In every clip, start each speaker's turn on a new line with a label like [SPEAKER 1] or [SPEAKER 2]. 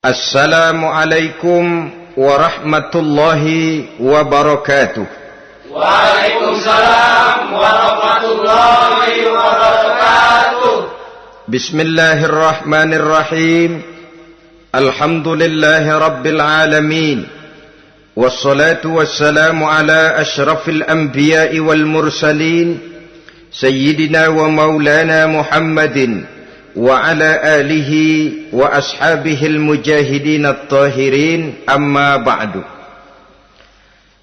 [SPEAKER 1] Assalamualaikum warahmatullahi wabarakatuh.
[SPEAKER 2] Waalaikumsalam warahmatullahi wabarakatuh.
[SPEAKER 1] Bismillahirrahmanirrahim. Alhamdulillahi rabbil alamin. Wassalatu wassalamu ala ashrafil anbiya'i wal mursalin, Sayyidina wa maulana Muhammadin wa ala alihi wa ashabihil mujahidin at-tahirin, amma ba'du.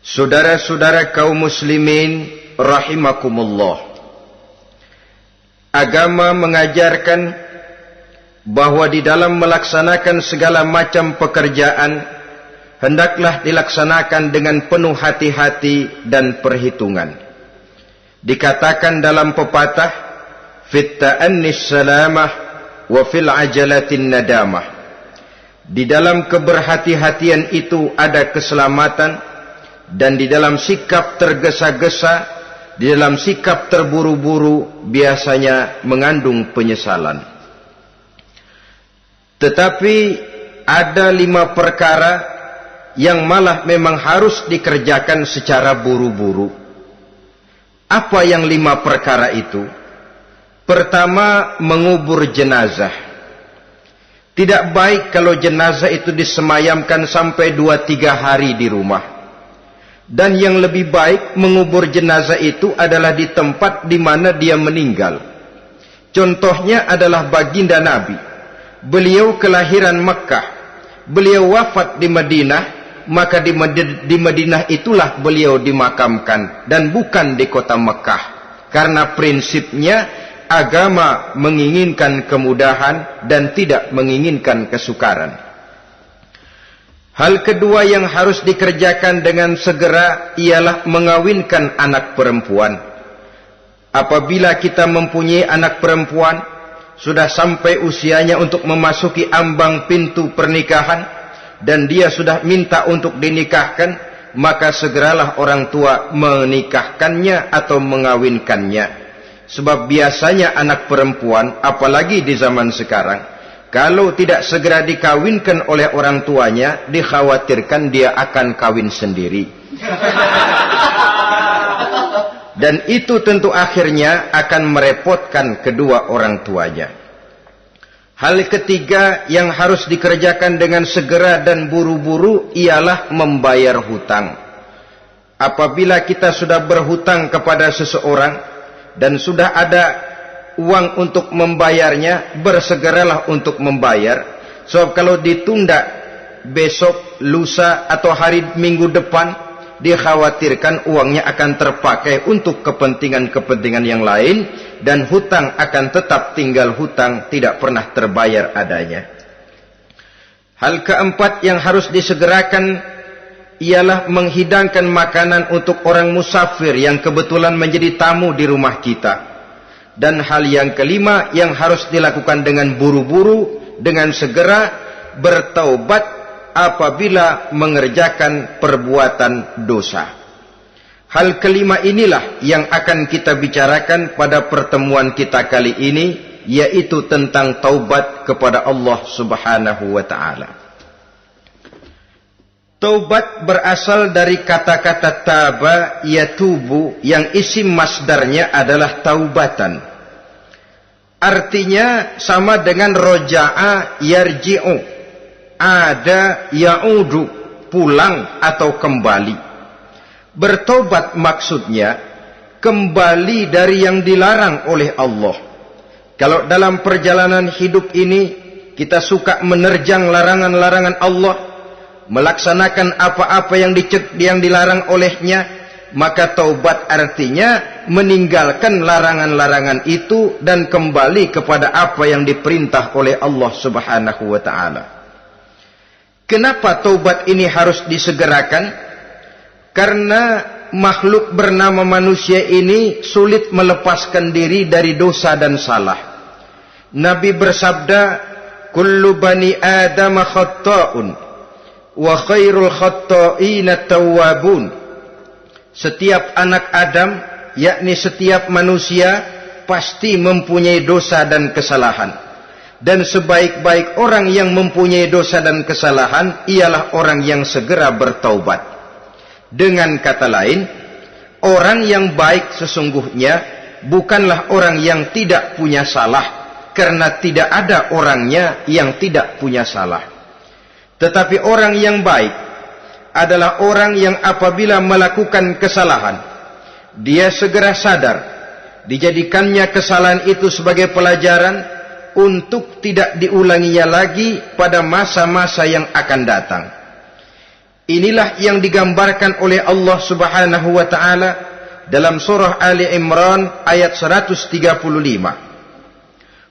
[SPEAKER 1] Saudara-saudara kaum muslimin rahimakumullah, agama mengajarkan bahwa di dalam melaksanakan segala macam pekerjaan hendaklah dilaksanakan dengan penuh hati-hati dan perhitungan. Dikatakan dalam pepatah, fit ta'annis salamah wa fil ajalatin nadamah. Di dalam keberhati-hatian itu ada keselamatan, dan di dalam sikap tergesa-gesa, di dalam sikap terburu-buru biasanya mengandung penyesalan. Tetapi ada 5 perkara yang malah memang harus dikerjakan secara buru-buru. Apa yang 5 perkara itu? Pertama, mengubur jenazah. Tidak baik kalau jenazah itu disemayamkan sampai 2-3 hari di rumah. Dan yang lebih baik mengubur jenazah itu adalah di tempat di mana dia meninggal. Contohnya adalah baginda Nabi. Beliau kelahiran Mekah. Beliau wafat di Madinah, maka di Madinah itulah beliau dimakamkan dan bukan di kota Mekah. Karena prinsipnya agama menginginkan kemudahan dan tidak menginginkan kesukaran. Hal kedua yang harus dikerjakan dengan segera ialah mengawinkan anak perempuan. Apabila kita mempunyai anak perempuan, sudah sampai usianya untuk memasuki ambang pintu pernikahan, dan dia sudah minta untuk dinikahkan, maka segeralah orang tua menikahkannya atau mengawinkannya. Sebab biasanya anak perempuan, apalagi di zaman sekarang, kalau tidak segera dikawinkan oleh orang tuanya, dikhawatirkan dia akan kawin sendiri. Dan itu tentu akhirnya akan merepotkan kedua orang tuanya. Hal ketiga yang harus dikerjakan dengan segera dan buru-buru ialah membayar hutang. Apabila kita sudah berhutang kepada seseorang dan sudah ada uang untuk membayarnya, bersegeralah untuk membayar. Sebab kalau ditunda besok, lusa atau hari minggu depan, dikhawatirkan uangnya akan terpakai untuk kepentingan-kepentingan yang lain, dan hutang akan tetap tinggal hutang, tidak pernah terbayar adanya. Hal keempat yang harus disegerakan ialah menghidangkan makanan untuk orang musafir yang kebetulan menjadi tamu di rumah kita. Dan hal yang kelima yang harus dilakukan dengan buru-buru, dengan segera, bertaubat apabila mengerjakan perbuatan dosa. Hal kelima inilah yang akan kita bicarakan pada pertemuan kita kali ini, yaitu tentang taubat kepada Allah Subhanahu wa ta'ala. Taubat berasal dari kata-kata taba yatubu, yang isim masdarnya adalah taubatan. Artinya sama dengan roja'a yarji'u, ada ya'udu, pulang atau kembali. Bertobat maksudnya kembali dari yang dilarang oleh Allah. Kalau dalam perjalanan hidup ini kita suka menerjang larangan-larangan Allah, melaksanakan apa-apa yang dilarang olehnya, maka taubat artinya meninggalkan larangan-larangan itu dan kembali kepada apa yang diperintah oleh Allah Subhanahu wa ta'ala. Kenapa taubat ini harus disegerakan? Karena makhluk bernama manusia ini sulit melepaskan diri dari dosa dan salah. Nabi bersabda, kullu bani Adam khatta'un wa khairul khatta'ina tawwabun. Setiap anak Adam, yakni setiap manusia, pasti mempunyai dosa dan kesalahan. Dan sebaik-baik orang yang mempunyai dosa dan kesalahan ialah orang yang segera bertaubat. Dengan kata lain, orang yang baik sesungguhnya bukanlah orang yang tidak punya salah, karena tidak ada orangnya yang tidak punya salah. Tetapi orang yang baik adalah orang yang apabila melakukan kesalahan, dia segera sadar, dijadikannya kesalahan itu sebagai pelajaran untuk tidak diulanginya lagi pada masa-masa yang akan datang. Inilah yang digambarkan oleh Allah Subhanahu wa taala dalam surah Ali Imran ayat 135.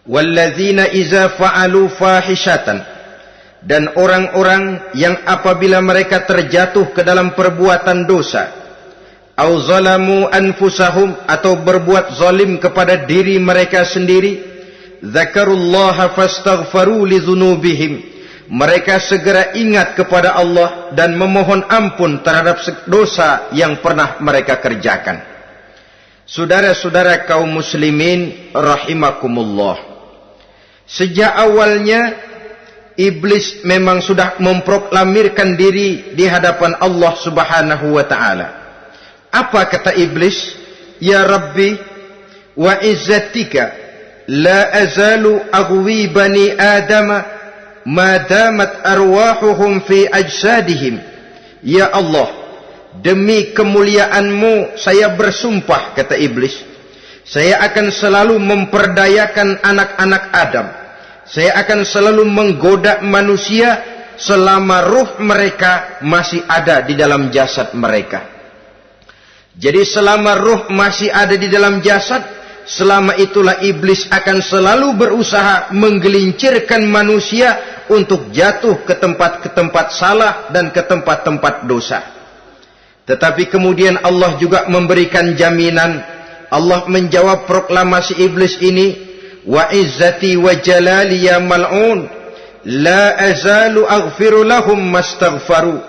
[SPEAKER 1] Walladzina iza fa'alu fahishatan, dan orang-orang yang apabila mereka terjatuh ke dalam perbuatan dosa, au zalamu anfusahum, atau berbuat zalim kepada diri mereka sendiri, dzakarullaha fastaghfaru lidzunubihim, mereka segera ingat kepada Allah dan memohon ampun terhadap dosa yang pernah mereka kerjakan. Saudara-saudara kaum muslimin rahimakumullah, sejak awalnya iblis memang sudah memproklamirkan diri di hadapan Allah Subhanahu wa taala. Apa kata iblis? Ya Rabbi wa izzatika la azalu aghwi bani adama ma damat arwahuhum fi ajsadihim. Ya Allah, demi kemuliaan-Mu saya bersumpah, kata iblis, saya akan selalu memperdayakan anak-anak Adam. Saya akan selalu menggoda manusia selama ruh mereka masih ada di dalam jasad mereka. Jadi selama ruh masih ada di dalam jasad, selama itulah iblis akan selalu berusaha menggelincirkan manusia untuk jatuh ke tempat-tempat salah dan ke tempat-tempat dosa. Tetapi kemudian Allah juga memberikan jaminan. Allah menjawab proklamasi iblis ini, wa izzati wa jalali ya mal'un la azalu aghfiru lahum mastaghfaru.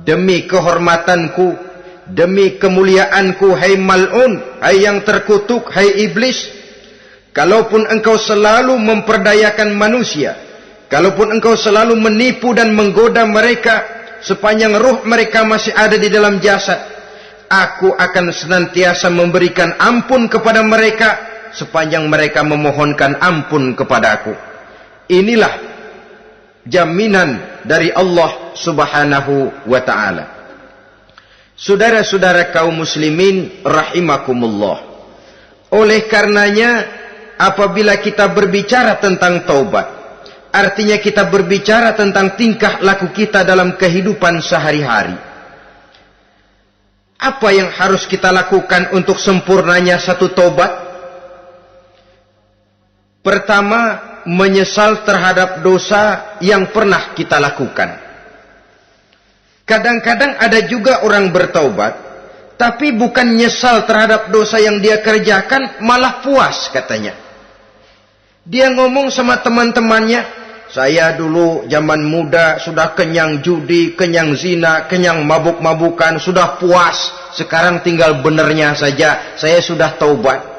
[SPEAKER 1] Demi kehormatanku, demi kemuliaanku, hai mal'un, hai yang terkutuk, hai iblis, kalaupun engkau selalu memperdayakan manusia, kalaupun engkau selalu menipu dan menggoda mereka sepanjang ruh mereka masih ada di dalam jasad, aku akan senantiasa memberikan ampun kepada mereka sepanjang mereka memohonkan ampun kepadaku. Inilah jaminan dari Allah Subhanahu wa ta'ala. Saudara-saudara kaum muslimin rahimakumullah, oleh karenanya apabila kita berbicara tentang taubat, artinya kita berbicara tentang tingkah laku kita dalam kehidupan sehari-hari. Apa yang harus kita lakukan untuk sempurnanya satu taubat? Pertama, menyesal terhadap dosa yang pernah kita lakukan. Kadang-kadang ada juga orang bertaubat, tapi bukan nyesal terhadap dosa yang dia kerjakan, malah puas katanya. Dia ngomong sama teman-temannya, saya dulu zaman muda sudah kenyang judi, kenyang zina, kenyang mabuk-mabukan, sudah puas. Sekarang tinggal benernya saja, saya sudah taubat.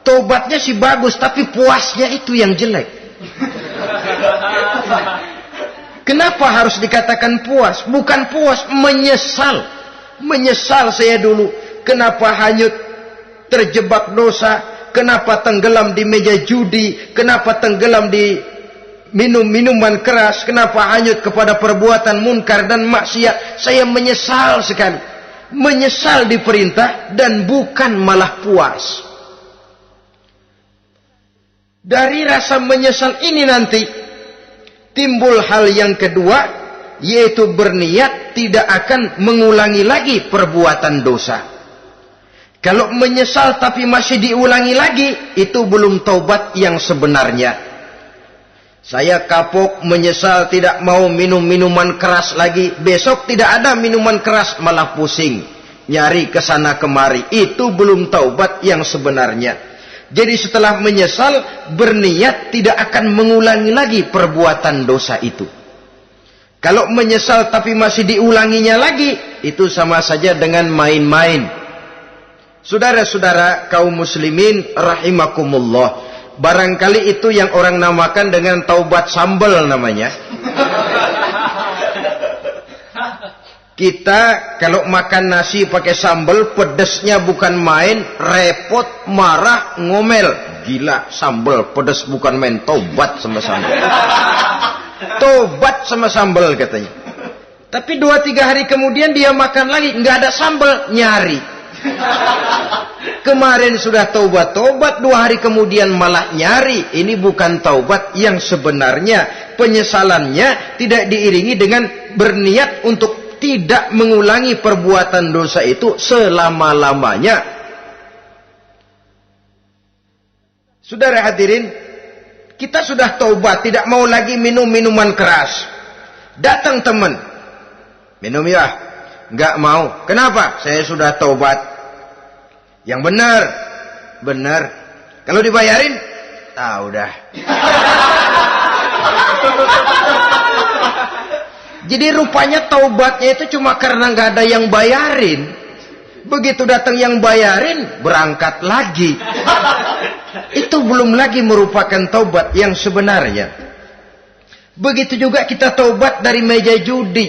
[SPEAKER 1] Taubatnya sih bagus, tapi puasnya itu yang jelek. Kenapa harus dikatakan puas? Bukan puas, menyesal. Menyesal saya dulu. Kenapa hanyut terjebak dosa? Kenapa tenggelam di meja judi? Kenapa tenggelam di minum-minuman keras? Kenapa hanyut kepada perbuatan munkar dan maksiat? Saya menyesal sekali. Menyesal diperintah dan bukan malah puas. Dari rasa menyesal ini nanti timbul hal yang kedua, yaitu berniat tidak akan mengulangi lagi perbuatan dosa. Kalau menyesal tapi masih diulangi lagi, itu belum taubat yang sebenarnya. Saya kapok, menyesal, tidak mau minum minuman keras lagi. Besok tidak ada minuman keras, malah pusing, nyari kesana kemari. Itu belum taubat yang sebenarnya. Jadi setelah menyesal, berniat tidak akan mengulangi lagi perbuatan dosa itu. Kalau menyesal tapi masih diulanginya lagi, itu sama saja dengan main-main. Saudara-saudara kaum muslimin rahimakumullah, Barangkali itu yang orang namakan dengan taubat sambal namanya. Kita kalau makan nasi pakai sambal, pedesnya bukan main, repot, marah, ngomel. Gila, sambal pedes bukan main, taubat sama sambal. Taubat sama sambal katanya. Tapi 2-3 hari kemudian dia makan lagi, nggak ada sambal, nyari. Kemarin sudah taubat, 2 hari kemudian malah nyari. Ini bukan taubat yang sebenarnya. Penyesalannya tidak diiringi dengan berniat untuk tidak mengulangi perbuatan dosa itu selama-lamanya. Saudara hadirin, kita sudah taubat, tidak mau lagi minum minuman keras. Datang teman, minum ya? Enggak mau. Kenapa? Saya sudah taubat. Yang benar, benar. Kalau dibayarin, tahu dah. Jadi rupanya taubatnya itu cuma karena nggak ada yang bayarin. Begitu datang yang bayarin, berangkat lagi. Itu belum lagi merupakan taubat yang sebenarnya. Begitu juga kita taubat dari meja judi.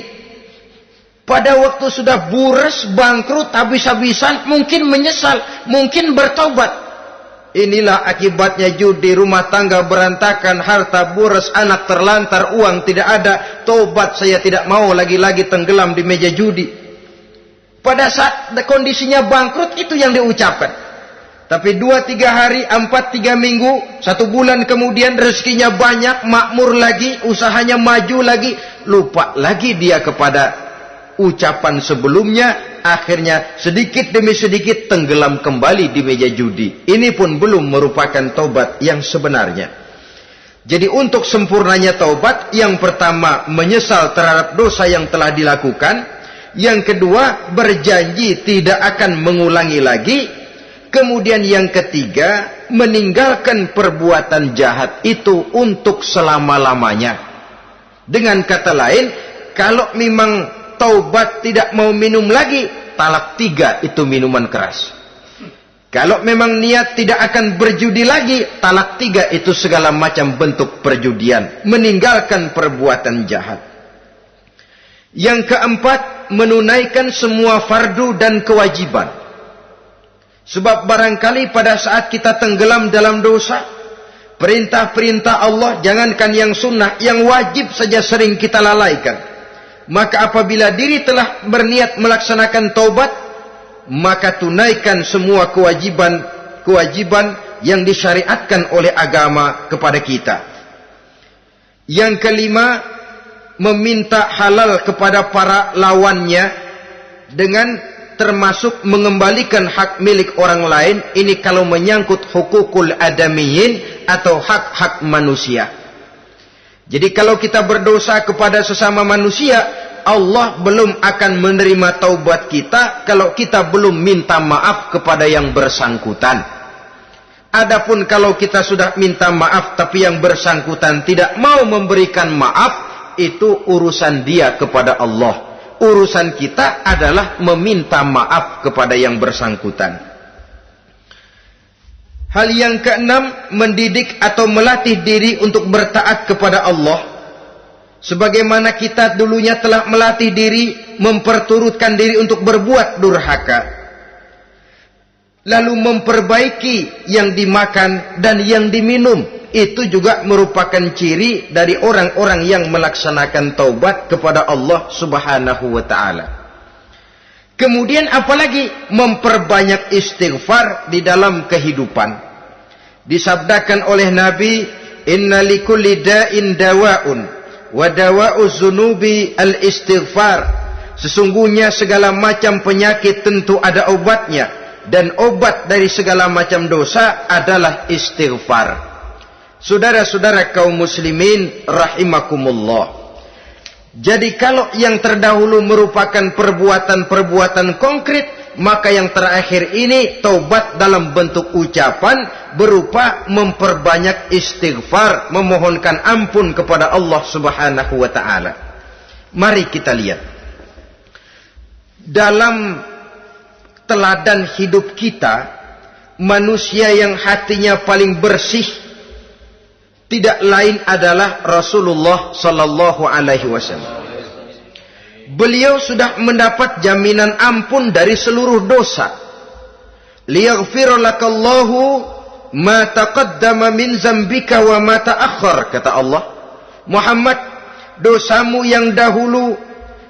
[SPEAKER 1] Pada waktu sudah buras, bangkrut, habis-habisan, mungkin menyesal, mungkin bertaubat. Inilah akibatnya judi, rumah tangga berantakan, harta buras, anak terlantar, uang tidak ada. Taubat, saya tidak mau lagi-lagi tenggelam di meja judi. Pada saat kondisinya bangkrut, itu yang diucapkan. Tapi 2-3 hari, 4-3 minggu, 1 bulan kemudian rezekinya banyak, makmur lagi, usahanya maju lagi, lupa lagi dia kepada ucapan sebelumnya. Akhirnya sedikit demi sedikit tenggelam kembali di meja judi. Ini pun belum merupakan taubat yang sebenarnya. Jadi untuk sempurnanya taubat, yang pertama menyesal terhadap dosa yang telah dilakukan, yang kedua berjanji tidak akan mengulangi lagi, kemudian yang ketiga meninggalkan perbuatan jahat itu untuk selama-lamanya. Dengan kata lain, kalau memang taubat tidak mau minum lagi, talak 3 itu minuman keras. Kalau memang niat tidak akan berjudi lagi, talak 3 itu segala macam bentuk perjudian, meninggalkan perbuatan jahat. Yang keempat, menunaikan semua fardu dan kewajiban. Sebab barangkali pada saat kita tenggelam dalam dosa, perintah-perintah Allah, jangankan yang sunnah, yang wajib saja sering kita lalaikan. Maka apabila diri telah berniat melaksanakan taubat, maka tunaikan semua kewajiban yang disyariatkan oleh agama kepada kita. Yang kelima, meminta halal kepada para lawannya dengan termasuk mengembalikan hak milik orang lain. Ini kalau menyangkut hukukul adamiyin atau hak-hak manusia. Jadi kalau kita berdosa kepada sesama manusia, Allah belum akan menerima taubat kita kalau kita belum minta maaf kepada yang bersangkutan. Adapun kalau kita sudah minta maaf tapi yang bersangkutan tidak mau memberikan maaf, itu urusan dia kepada Allah. Urusan kita adalah meminta maaf kepada yang bersangkutan. Hal yang keenam, mendidik atau melatih diri untuk bertaat kepada Allah. Sebagaimana kita dulunya telah melatih diri, memperturutkan diri untuk berbuat durhaka. Lalu memperbaiki yang dimakan dan yang diminum. Itu juga merupakan ciri dari orang-orang yang melaksanakan taubat kepada Allah Subhanahu wa ta'ala. Kemudian apalagi memperbanyak istighfar di dalam kehidupan. Disabdakan oleh Nabi, inna likulli da'in dawa'un wa dawa'u zunubi al-istighfar. Sesungguhnya segala macam penyakit tentu ada obatnya, dan obat dari segala macam dosa adalah istighfar. Saudara-saudara kaum muslimin rahimakumullah. Jadi kalau yang terdahulu merupakan perbuatan-perbuatan konkret, maka yang terakhir ini taubat dalam bentuk ucapan berupa memperbanyak istighfar, memohonkan ampun kepada Allah Subhanahu wa ta'ala. Mari kita lihat dalam teladan hidup kita, manusia yang hatinya paling bersih tidak lain adalah Rasulullah sallallahu alaihi wasallam. Beliau sudah mendapat jaminan ampun dari seluruh dosa. Liyaghfira lakallahu ma taqaddama min zambika wa ma ta'akhkhar, kata Allah. Muhammad, dosamu yang dahulu,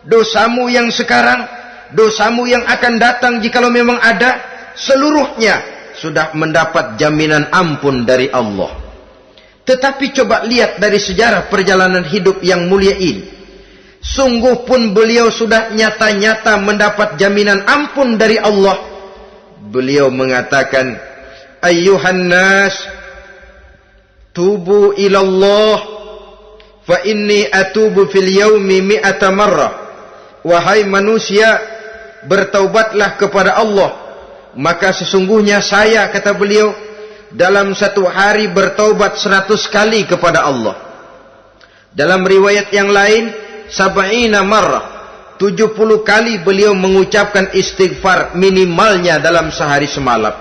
[SPEAKER 1] dosamu yang sekarang, dosamu yang akan datang jikalau memang ada, seluruhnya sudah mendapat jaminan ampun dari Allah. Tetapi coba lihat dari sejarah perjalanan hidup yang mulia ini. Sungguh pun beliau sudah nyata-nyata mendapat jaminan ampun dari Allah. Beliau mengatakan, ayyuhan nas, tubu ilallah, fa inni atubu fil yaumi mi'ata marrah. Wahai manusia, bertaubatlah kepada Allah, maka sesungguhnya saya, kata beliau, dalam satu hari bertaubat 100 kali kepada Allah. Dalam riwayat yang lain, sab'ina marrah, 70 kali beliau mengucapkan istighfar minimalnya dalam sehari semalam.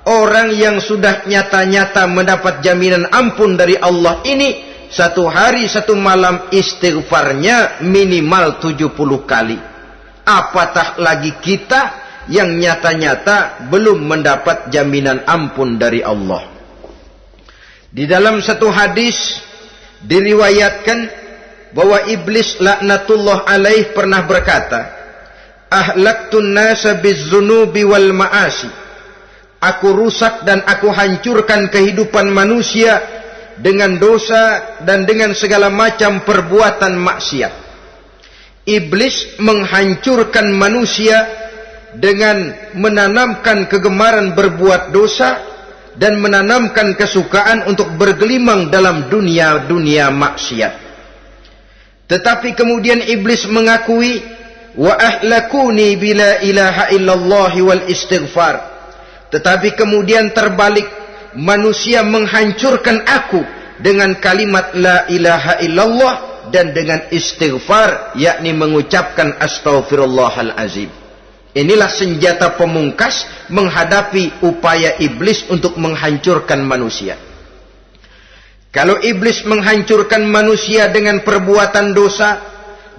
[SPEAKER 1] Orang yang sudah nyata-nyata mendapat jaminan ampun dari Allah ini, satu hari satu malam istighfarnya minimal 70 kali. Apatah lagi kita yang nyata-nyata belum mendapat jaminan ampun dari Allah. Di dalam satu hadis diriwayatkan bahwa iblis laknatullah alaih pernah berkata, ahlaktun nasa bizzunubi wal ma'asi. Aku rusak dan aku hancurkan kehidupan manusia dengan dosa dan dengan segala macam perbuatan maksiat. Iblis menghancurkan manusia dengan menanamkan kegemaran berbuat dosa dan menanamkan kesukaan untuk bergelimang dalam dunia maksiat. Tetapi kemudian iblis mengakui, wa ahlakuni bila ilaha illallah wal istighfar. Tetapi kemudian terbalik, manusia menghancurkan aku dengan kalimat la ilaha illallah dan dengan istighfar, yakni mengucapkan astaghfirullahal azim. Inilah senjata pemungkas menghadapi upaya iblis untuk menghancurkan manusia. Kalau iblis menghancurkan manusia dengan perbuatan dosa,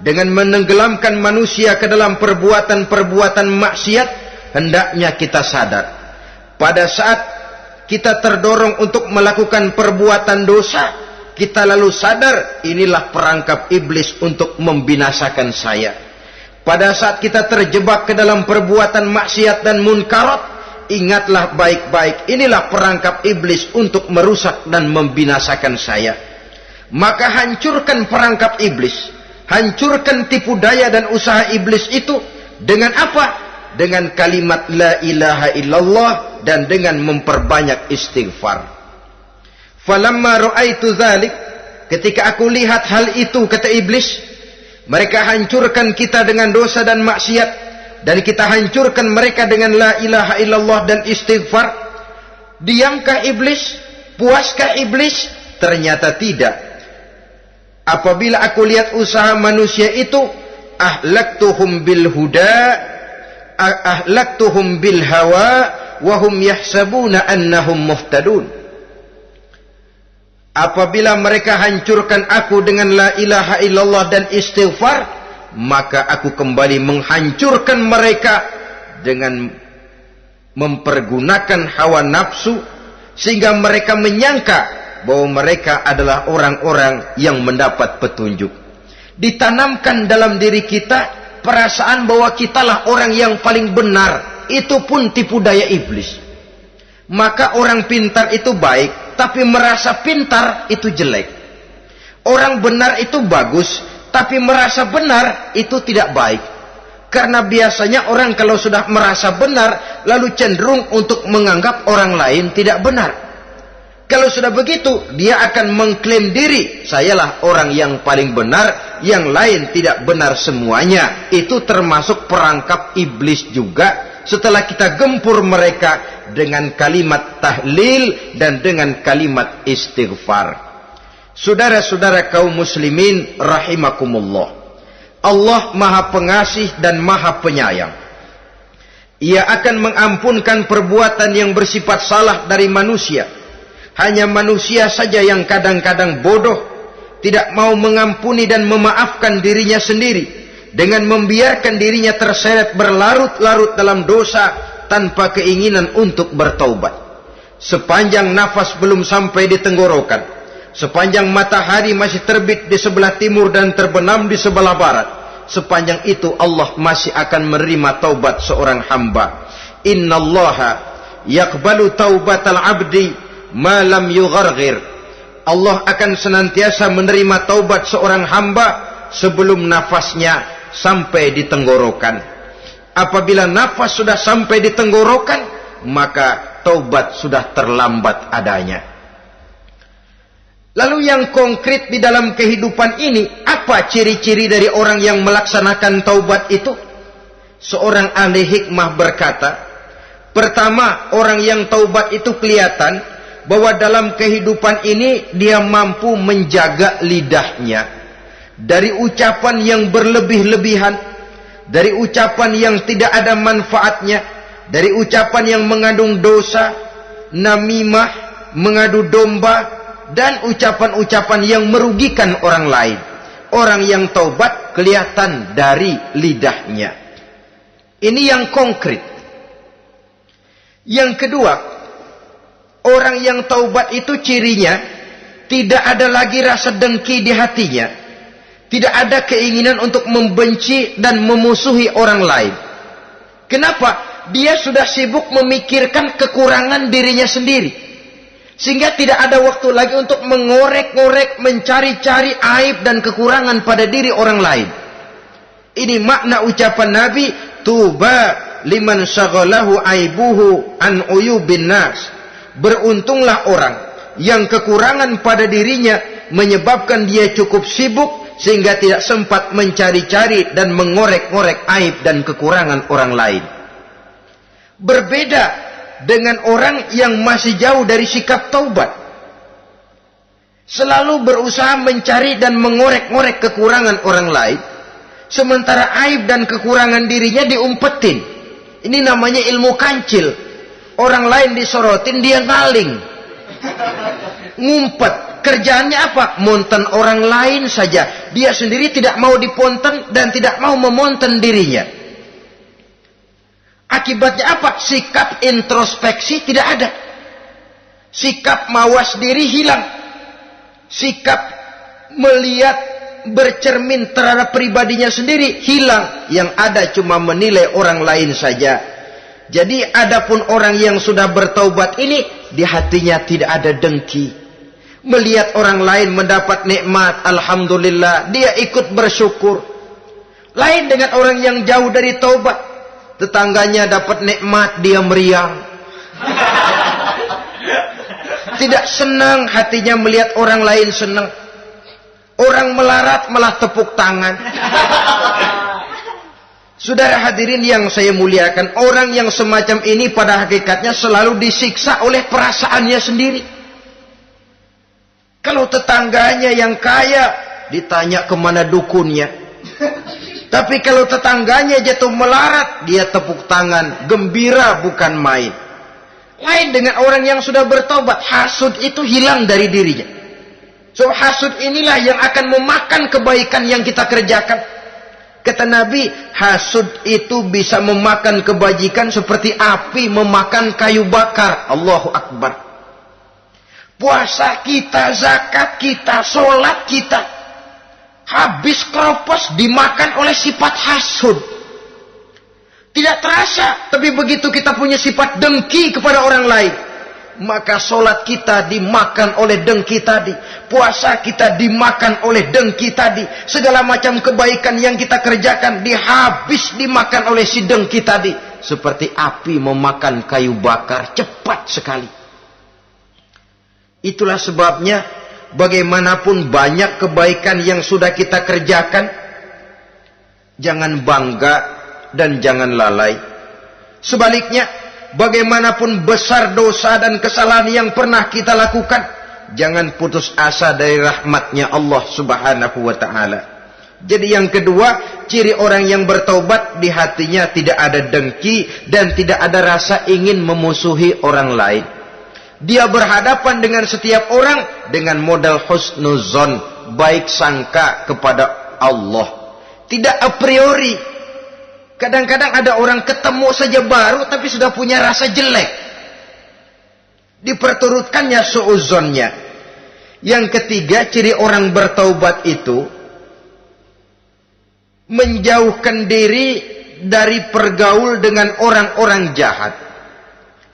[SPEAKER 1] dengan menenggelamkan manusia ke dalam perbuatan-perbuatan maksiat, hendaknya kita sadar. Pada saat kita terdorong untuk melakukan perbuatan dosa, kita lalu sadar inilah perangkap iblis untuk membinasakan saya. Pada saat kita terjebak ke dalam perbuatan maksiat dan munkarat, ingatlah baik-baik, inilah perangkap iblis untuk merusak dan membinasakan saya. Maka hancurkan perangkap iblis, hancurkan tipu daya dan usaha iblis itu dengan apa? Dengan kalimat la ilaha illallah dan dengan memperbanyak istighfar. Falamma ra'aitu dzalik, ketika aku lihat hal itu, kata iblis, mereka hancurkan kita dengan dosa dan maksiat, dan kita hancurkan mereka dengan la ilaha illallah dan istighfar. Diamkah iblis? Puaskah iblis? Ternyata tidak. Apabila aku lihat usaha manusia itu, ahlaktuhum bil huda, ahlaktuhum bil hawa, wahum yahsabuna annahum muhtadun. Apabila mereka hancurkan aku dengan la ilaha illallah dan istighfar, maka aku kembali menghancurkan mereka dengan mempergunakan hawa nafsu, sehingga mereka menyangka bahwa mereka adalah orang-orang yang mendapat petunjuk. Ditanamkan dalam diri kita perasaan bahwa kitalah orang yang paling benar. Itu pun tipu daya iblis. Maka orang pintar itu baik, tapi merasa pintar itu jelek. Orang benar itu bagus, tapi merasa benar itu tidak baik. Karena biasanya orang kalau sudah merasa benar, lalu cenderung untuk menganggap orang lain tidak benar. Kalau sudah begitu, dia akan mengklaim diri, sayalah orang yang paling benar, yang lain tidak benar semuanya. Itu termasuk perangkap iblis juga. Setelah kita gempur mereka dengan kalimat tahlil dan dengan kalimat istighfar. Saudara-saudara kaum muslimin rahimakumullah, Allah Maha Pengasih dan Maha Penyayang. Ia akan mengampunkan perbuatan yang bersifat salah dari manusia Hanya manusia saja yang kadang-kadang bodoh, tidak mau mengampuni dan memaafkan dirinya sendiri, dengan membiarkan dirinya terseret berlarut-larut dalam dosa tanpa keinginan untuk bertaubat. Sepanjang nafas belum sampai di tenggorokan, sepanjang matahari masih terbit di sebelah timur dan terbenam di sebelah barat, sepanjang itu Allah masih akan menerima taubat seorang hamba. Innallaha yaqbalu taubatal abdi ma lam yugharghir. Allah akan senantiasa menerima taubat seorang hamba sebelum nafasnya sampai di tenggorokan. Apabila nafas sudah sampai di tenggorokan, maka taubat sudah terlambat adanya. Lalu yang konkret di dalam kehidupan ini, apa ciri-ciri dari orang yang melaksanakan taubat itu? Seorang ahli hikmah berkata, pertama, orang yang taubat itu kelihatan bahwa dalam kehidupan ini dia mampu menjaga lidahnya dari ucapan yang berlebih-lebihan, dari ucapan yang tidak ada manfaatnya, dari ucapan yang mengandung dosa, namimah, mengadu domba, dan ucapan-ucapan yang merugikan orang lain. Orang yang taubat kelihatan dari lidahnya. Ini yang konkret. Yang kedua, orang yang taubat itu cirinya tidak ada lagi rasa dengki di hatinya, tidak ada keinginan untuk membenci dan memusuhi orang lain. Kenapa? Dia sudah sibuk memikirkan kekurangan dirinya sendiri, sehingga tidak ada waktu lagi untuk mengorek-ngorek, mencari-cari aib dan kekurangan pada diri orang lain. Ini makna ucapan Nabi, tuba liman syaghalahu aibuhu an uyubin nas. Beruntunglah orang yang kekurangan pada dirinya menyebabkan dia cukup sibuk sehingga tidak sempat mencari-cari dan mengorek-ngorek aib dan kekurangan orang lain. Berbeda dengan orang yang masih jauh dari sikap taubat, selalu berusaha mencari dan mengorek-ngorek kekurangan orang lain, sementara aib dan kekurangan dirinya diumpetin. Ini namanya ilmu kancil. Orang lain disorotin, dia ngaling, ngumpet. Kerjaannya apa? Monten orang lain saja. Dia sendiri tidak mau diponten dan tidak mau memonten dirinya. Akibatnya apa? Sikap introspeksi tidak ada. Sikap mawas diri hilang. Sikap melihat, bercermin terhadap pribadinya sendiri hilang. Yang ada cuma menilai orang lain saja. Jadi adapun orang yang sudah bertaubat ini, di hatinya tidak ada dengki. Melihat orang lain mendapat nikmat, alhamdulillah, dia ikut bersyukur. Lain dengan orang yang jauh dari taubat. Tetangganya dapat nikmat, dia meriang. Tidak senang hatinya melihat orang lain senang. Orang melarat malah tepuk tangan. Saudara hadirin yang saya muliakan, orang yang semacam ini pada hakikatnya selalu disiksa oleh perasaannya sendiri. Kalau tetangganya yang kaya, ditanya kemana dukunnya. Tapi kalau tetangganya jatuh melarat, dia tepuk tangan, gembira bukan main. Lain dengan orang yang sudah bertobat, hasud itu hilang dari dirinya. So hasud inilah yang akan memakan kebaikan yang kita kerjakan. Kata Nabi, hasud itu bisa memakan kebajikan seperti api memakan kayu bakar. Allahu Akbar. Puasa kita, zakat kita, sholat kita, habis keropos dimakan oleh sifat hasud. Tidak terasa, tapi begitu kita punya sifat dengki kepada orang lain, maka sholat kita dimakan oleh dengki tadi, puasa kita dimakan oleh dengki tadi, segala macam kebaikan yang kita kerjakan dimakan oleh si dengki tadi, seperti api memakan kayu bakar, cepat sekali. Itulah sebabnya bagaimanapun banyak kebaikan yang sudah kita kerjakan, jangan bangga dan jangan lalai. Sebaliknya, bagaimanapun besar dosa dan kesalahan yang pernah kita lakukan, jangan putus asa dari rahmatnya Allah Subhanahu wa ta'ala. Jadi yang kedua, ciri orang yang bertaubat, di hatinya tidak ada dengki dan tidak ada rasa ingin memusuhi orang lain. Dia berhadapan dengan setiap orang dengan modal husnuzon, baik sangka kepada Allah. Tidak a priori. Kadang-kadang ada orang ketemu saja baru tapi sudah punya rasa jelek. Diperturutkannya suuzonnya. Yang ketiga, ciri orang bertaubat itu menjauhkan diri dari pergaul dengan orang-orang jahat.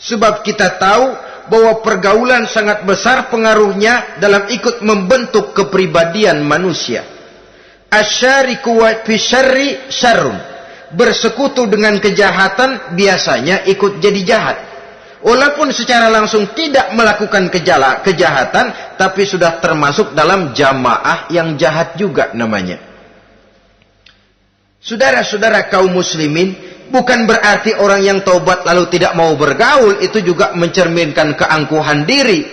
[SPEAKER 1] Sebab kita tahu bahwa pergaulan sangat besar pengaruhnya dalam ikut membentuk kepribadian manusia. Asyariku wa fi syarri syarrun. Bersekutu dengan kejahatan biasanya ikut jadi jahat. Walaupun secara langsung tidak melakukan kejahatan, tapi sudah termasuk dalam jamaah yang jahat juga namanya. Saudara-saudara kaum muslimin, bukan berarti orang yang taubat lalu tidak mau bergaul, itu juga mencerminkan keangkuhan diri.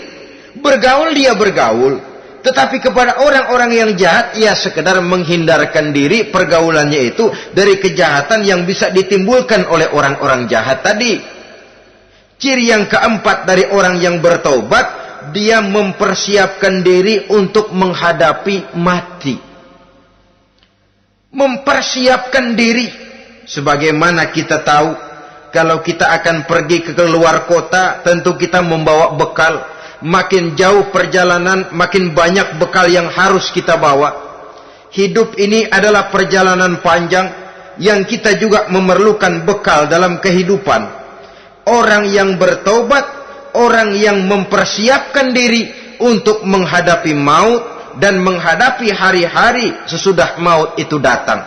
[SPEAKER 1] Bergaul dia bergaul, tetapi kepada orang-orang yang jahat, ia sekedar menghindarkan diri pergaulannya itu dari kejahatan yang bisa ditimbulkan oleh orang-orang jahat tadi. Ciri yang keempat dari orang yang bertaubat, dia mempersiapkan diri untuk menghadapi mati. Mempersiapkan diri. Sebagaimana kita tahu, kalau kita akan pergi ke luar kota, tentu kita membawa bekal. Makin jauh perjalanan, makin banyak bekal yang harus kita bawa. Hidup ini adalah perjalanan panjang yang kita juga memerlukan bekal dalam kehidupan. Orang yang bertaubat, orang yang mempersiapkan diri untuk menghadapi maut dan menghadapi hari-hari sesudah maut itu datang.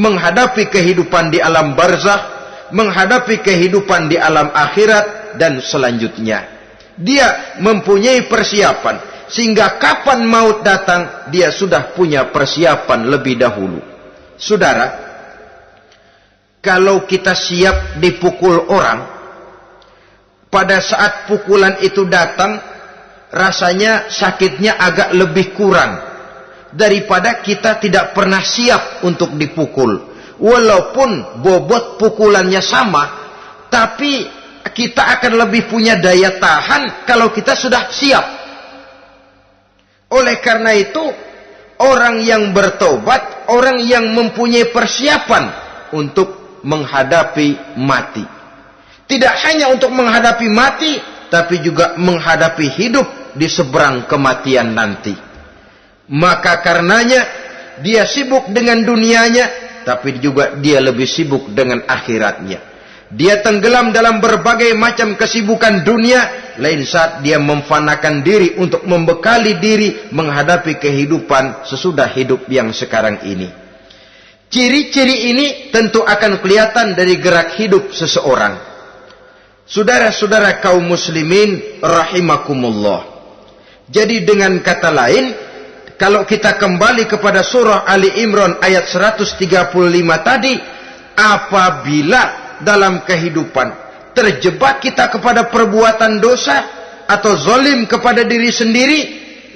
[SPEAKER 1] Menghadapi kehidupan di alam barzakh, menghadapi kehidupan di alam akhirat dan selanjutnya. Dia mempunyai persiapan sehingga kapan maut datang dia sudah punya persiapan lebih dahulu. Saudara, kalau kita siap dipukul orang, pada saat pukulan itu datang, rasanya sakitnya agak lebih kurang daripada kita tidak pernah siap untuk dipukul. Walaupun bobot pukulannya sama, tapi kita akan lebih punya daya tahan kalau kita sudah siap. Oleh karena itu, orang yang bertobat, orang yang mempunyai persiapan untuk menghadapi mati. Tidak hanya untuk menghadapi mati, tapi juga menghadapi hidup di seberang kematian nanti. Maka karenanya, dia sibuk dengan dunianya, tapi juga dia lebih sibuk dengan akhiratnya. Dia tenggelam dalam berbagai macam kesibukan dunia, lain saat dia memfanakan diri untuk membekali diri menghadapi kehidupan sesudah hidup yang sekarang ini. Ciri-ciri ini tentu akan kelihatan dari gerak hidup seseorang. Saudara-saudara kaum muslimin rahimakumullah. Jadi dengan kata lain, kalau kita kembali kepada surah Ali Imran ayat 135 tadi, apabila dalam kehidupan terjebak kita kepada perbuatan dosa atau zalim kepada diri sendiri,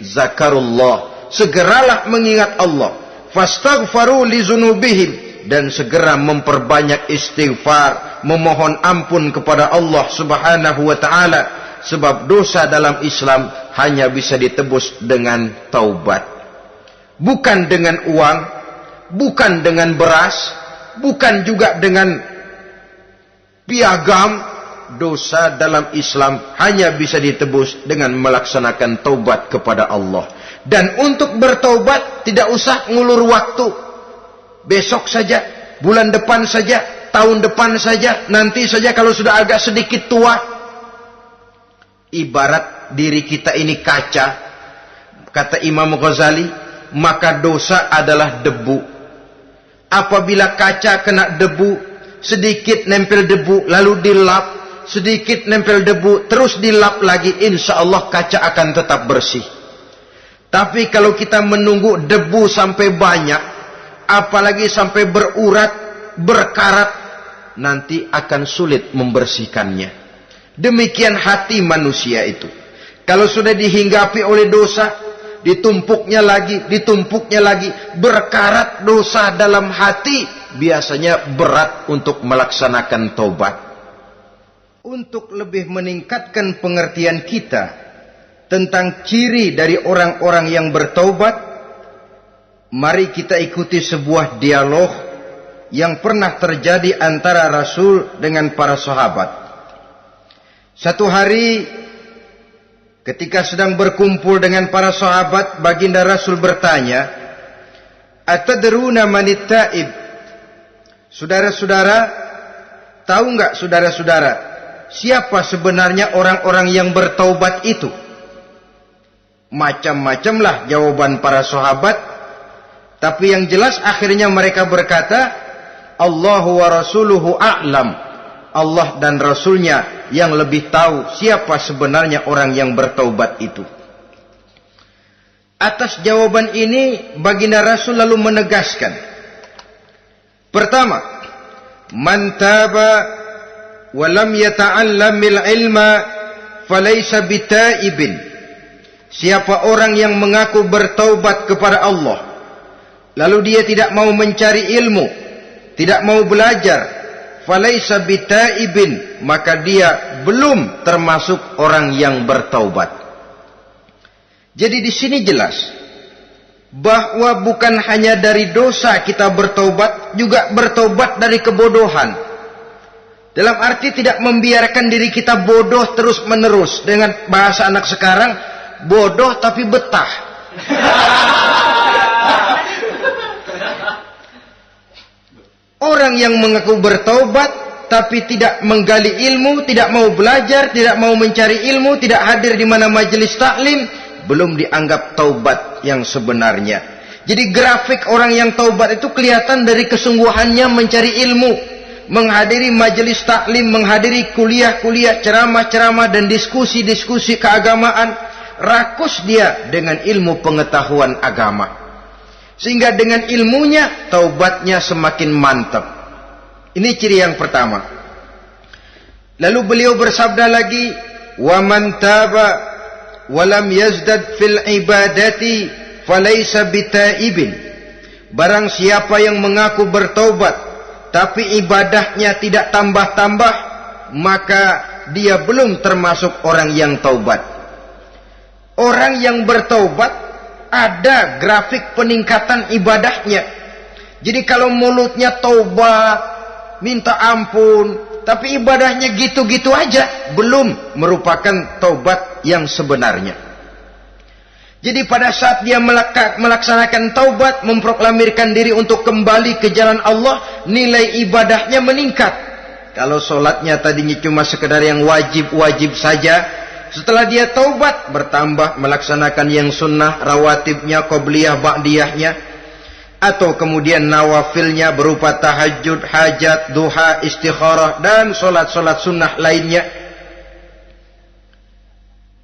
[SPEAKER 1] zakarullah, segeralah mengingat Allah, fastaghfaru li dzunubihim, dan segera memperbanyak istighfar, memohon ampun kepada Allah Subhanahu wa taala, sebab dosa dalam Islam hanya bisa ditebus dengan taubat. Bukan dengan uang, bukan dengan beras, bukan juga dengan piagam. Dosa dalam Islam hanya bisa ditebus dengan melaksanakan taubat kepada Allah. Dan untuk bertaubat tidak usah ngulur waktu. Besok saja, bulan depan saja, tahun depan saja, nanti saja kalau sudah agak sedikit tua. Ibarat diri kita ini kaca, kata Imam Ghazali, maka dosa adalah debu. Apabila kaca kena debu, sedikit nempel debu, lalu dilap, sedikit nempel debu, terus dilap lagi, insya Allah kaca akan tetap bersih. Tapi kalau kita menunggu debu sampai banyak, apalagi sampai berurat, berkarat, nanti akan sulit membersihkannya. Demikian hati manusia itu. Kalau sudah dihinggapi oleh dosa, ditumpuknya lagi, berkarat dosa dalam hati, biasanya berat untuk melaksanakan taubat. untuk lebih meningkatkan pengertian kita tentang ciri dari orang-orang yang bertaubat, mari kita ikuti sebuah dialog yang pernah terjadi antara Rasul dengan para sahabat. Satu hari ketika sedang berkumpul dengan para sahabat, baginda Rasul bertanya, "Atadruna manit taib?" Saudara-saudara, tahu enggak saudara-saudara, siapa sebenarnya orang-orang yang bertaubat itu? Macam-macamlah jawaban para sahabat, tapi yang jelas akhirnya mereka berkata, Allahu wa rasuluhu a'lam. Allah dan Rasulnya yang lebih tahu siapa sebenarnya orang yang bertaubat itu. Atas jawaban ini, baginda Rasul lalu menegaskan, pertama, man taba wa lam yata'allamil ilma falaysa bitaibin. Siapa orang yang mengaku bertaubat kepada Allah, lalu dia tidak mau mencari ilmu, tidak mau belajar, falaysa bitaibin, maka dia belum termasuk orang yang bertaubat. Jadi di sini jelas bahwa bukan hanya dari dosa kita bertaubat, juga bertaubat dari kebodohan. Dalam arti tidak membiarkan diri kita bodoh terus menerus. Dengan bahasa anak sekarang, bodoh tapi betah. Orang yang mengaku bertaubat tapi tidak menggali ilmu, tidak mau belajar, tidak mau mencari ilmu, tidak hadir di mana majelis taklim, belum dianggap taubat yang sebenarnya. Jadi grafik orang yang taubat itu kelihatan dari kesungguhannya mencari ilmu, menghadiri majelis taklim, menghadiri kuliah-kuliah, ceramah-ceramah dan diskusi-diskusi keagamaan. Rakus dia dengan ilmu pengetahuan agama, sehingga dengan ilmunya taubatnya semakin mantap. Ini ciri yang pertama. Lalu beliau bersabda lagi, wa man taba wa lam yazdad fil ibadati falaysa bitaibin. Barang siapa yang mengaku bertaubat tapi ibadahnya tidak tambah-tambah, maka dia belum termasuk orang yang taubat. Orang yang bertaubat ada grafik peningkatan ibadahnya. Jadi kalau mulutnya taubat, minta ampun, tapi ibadahnya gitu-gitu aja, belum merupakan taubat yang sebenarnya. Jadi pada saat dia melaksanakan taubat, memproklamirkan diri untuk kembali ke jalan Allah, nilai ibadahnya meningkat. Kalau sholatnya tadinya cuma sekedar yang wajib-wajib saja, setelah dia taubat bertambah melaksanakan yang sunnah, rawatibnya, qobliyah, ba'diyahnya, atau kemudian nawafilnya berupa tahajud, hajat, duha, istikharah, dan solat-solat sunnah lainnya.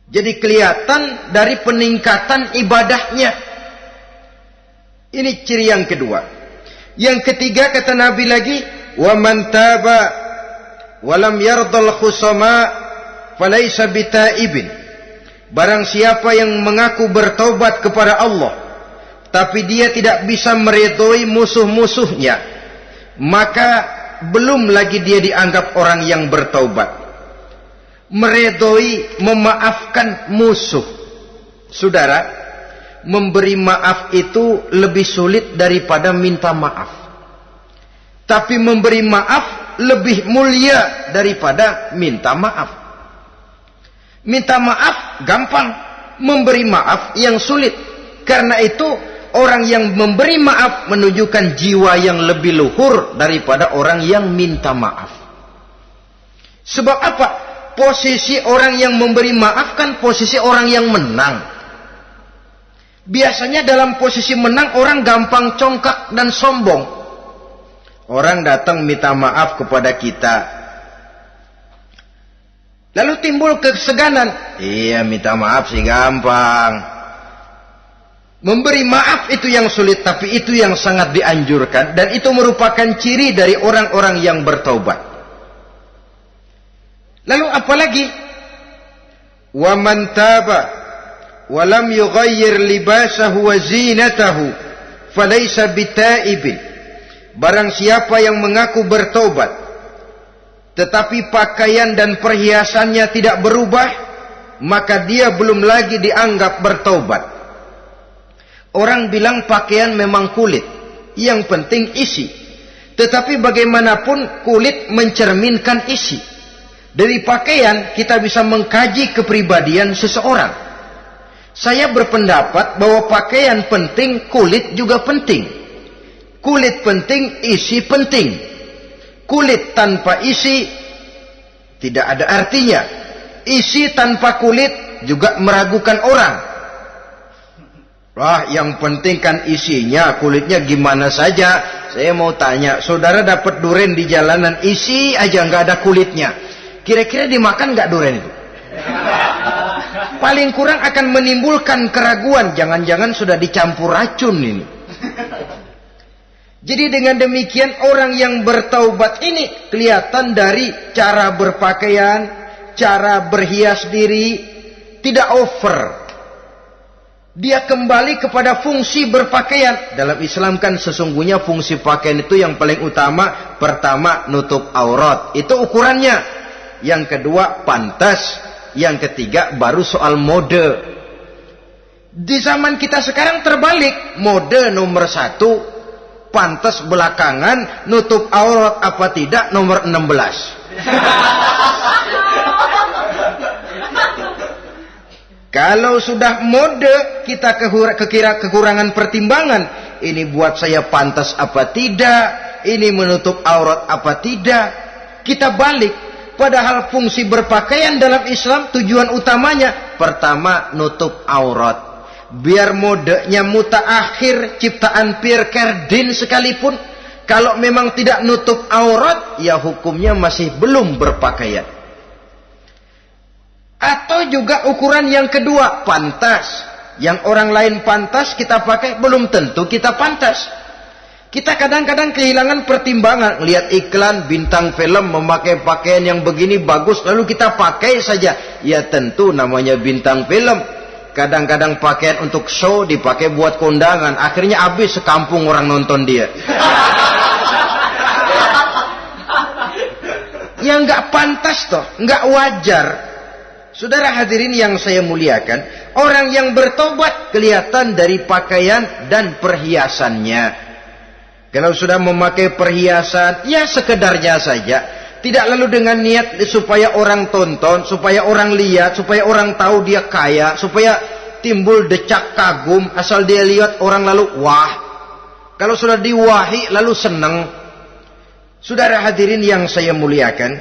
[SPEAKER 1] Jadi kelihatan dari peningkatan ibadahnya. Ini ciri yang kedua. Yang ketiga kata Nabi lagi, wa man taba wa lam yardal khusama falaysa bitaibin. Barang siapa yang mengaku bertaubat kepada Allah tapi dia tidak bisa meridhoi musuh-musuhnya, maka belum lagi dia dianggap orang yang bertaubat. Meridhoi, memaafkan musuh. Saudara, memberi maaf itu lebih sulit daripada minta maaf. Tapi memberi maaf lebih mulia daripada minta maaf. Minta maaf gampang, memberi maaf yang sulit. Karena itu orang yang memberi maaf menunjukkan jiwa yang lebih luhur daripada orang yang minta maaf. Sebab apa? Posisi orang yang memberi maaf kan posisi orang yang menang. Biasanya dalam posisi menang orang gampang congkak dan sombong. Orang datang minta maaf kepada kita, lalu timbul keseganan. Iya, minta maaf sih gampang. Memberi maaf itu yang sulit, tapi itu yang sangat dianjurkan. Dan itu merupakan ciri dari orang-orang yang bertaubat. Lalu apalagi? Wa man taba wa lam yughayyir libasahu wa zinatahu falaysa bitaibin. Barang siapa yang mengaku bertaubat tetapi pakaian dan perhiasannya tidak berubah, maka dia belum lagi dianggap bertaubat. Orang bilang pakaian memang kulit, yang penting isi. Tetapi bagaimanapun kulit mencerminkan isi. Dari pakaian kita bisa mengkaji kepribadian seseorang. Saya berpendapat bahwa pakaian penting, kulit juga penting. Kulit penting, isi penting. Kulit tanpa isi tidak ada artinya. Isi tanpa kulit juga meragukan orang. Wah, yang penting kan isinya, kulitnya gimana saja. Saya mau tanya, saudara dapat duren di jalanan, isi aja nggak ada kulitnya. Kira-kira dimakan nggak duren itu? Paling kurang akan menimbulkan keraguan. Jangan-jangan sudah dicampur racun ini. Jadi dengan demikian orang yang bertaubat ini kelihatan dari cara berpakaian, cara berhias diri, tidak over. Dia kembali kepada fungsi berpakaian. Dalam Islam kan sesungguhnya fungsi pakaian itu yang paling utama. Pertama, nutup aurat. Itu ukurannya. Yang kedua, pantas. Yang ketiga, baru soal mode. Di zaman kita sekarang terbalik. Mode nomor 1, pantas belakangan, nutup aurat apa tidak nomor 16. Kalau sudah mode, kita kekurangan pertimbangan. Ini buat saya pantas apa tidak, ini menutup aurat apa tidak. Kita balik. Padahal fungsi berpakaian dalam Islam tujuan utamanya pertama nutup aurat. Biar modenya mutaakhir, ciptaan Pierre Cardin sekalipun, kalau memang tidak nutup aurat, ya hukumnya masih belum berpakaian. Atau juga ukuran yang kedua, pantas. Yang orang lain pantas kita pakai, belum tentu kita pantas. Kita kadang-kadang kehilangan pertimbangan. Lihat iklan bintang film memakai pakaian yang begini bagus, lalu kita pakai saja. Ya tentu namanya bintang film. Kadang-kadang pakaian untuk show dipakai buat kondangan. Akhirnya habis sekampung orang nonton dia. Ya nggak pantas toh, nggak wajar. Saudara hadirin yang saya muliakan, orang yang bertobat kelihatan dari pakaian dan perhiasannya. Kalau sudah memakai perhiasan, ya sekedarnya saja. Tidak lalu dengan niat supaya orang tonton, supaya orang lihat, supaya orang tahu dia kaya, supaya timbul decak kagum, asal dia lihat orang lalu wah. Kalau sudah diwahi lalu senang. Saudara hadirin yang saya muliakan.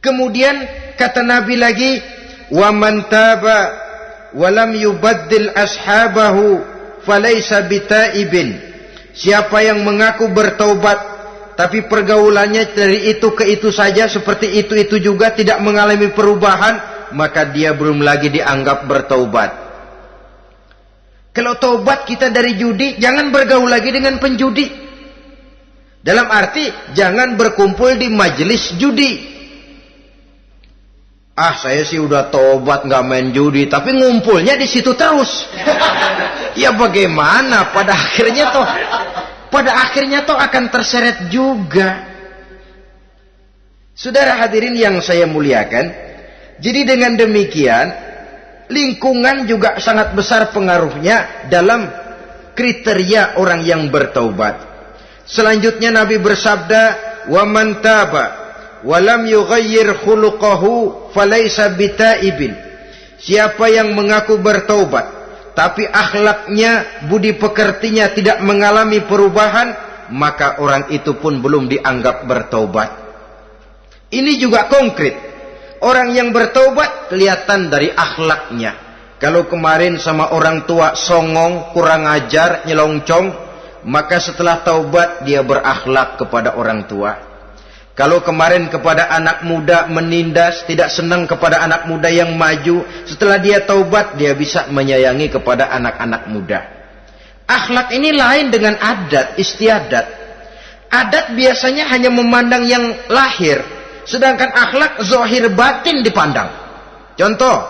[SPEAKER 1] Kemudian kata Nabi lagi, wa man taba wa lam yubaddil ashabahu falaysa bitaibin. Siapa yang mengaku bertaubat tapi pergaulannya dari itu ke itu saja, seperti itu juga, tidak mengalami perubahan, maka dia belum lagi dianggap bertaubat. Kalau taubat kita dari judi, jangan bergaul lagi dengan penjudi. Dalam arti jangan berkumpul di majelis judi. Ah, saya sih udah taubat nggak main judi, tapi ngumpulnya di situ terus. Ya bagaimana? Pada akhirnya toh akan terseret juga. Saudara hadirin yang saya muliakan, jadi dengan demikian lingkungan juga sangat besar pengaruhnya dalam kriteria orang yang bertaubat. Selanjutnya Nabi bersabda, "Wa man taba wa lam yughayyir khuluquhu falaysa bitaibin." Siapa yang mengaku bertaubat tapi akhlaknya, budi pekertinya tidak mengalami perubahan, maka orang itu pun belum dianggap bertaubat. Ini juga konkret. Orang yang bertaubat kelihatan dari akhlaknya. Kalau kemarin sama orang tua songong, kurang ajar, nyelongcong, maka setelah taubat dia berakhlak kepada orang tua. Kalau kemarin kepada anak muda menindas, tidak senang kepada anak muda yang maju, setelah dia taubat dia bisa menyayangi kepada anak-anak muda. Akhlak ini lain dengan adat, istiadat. Adat biasanya hanya memandang yang lahir, sedangkan akhlak zahir batin dipandang. Contoh,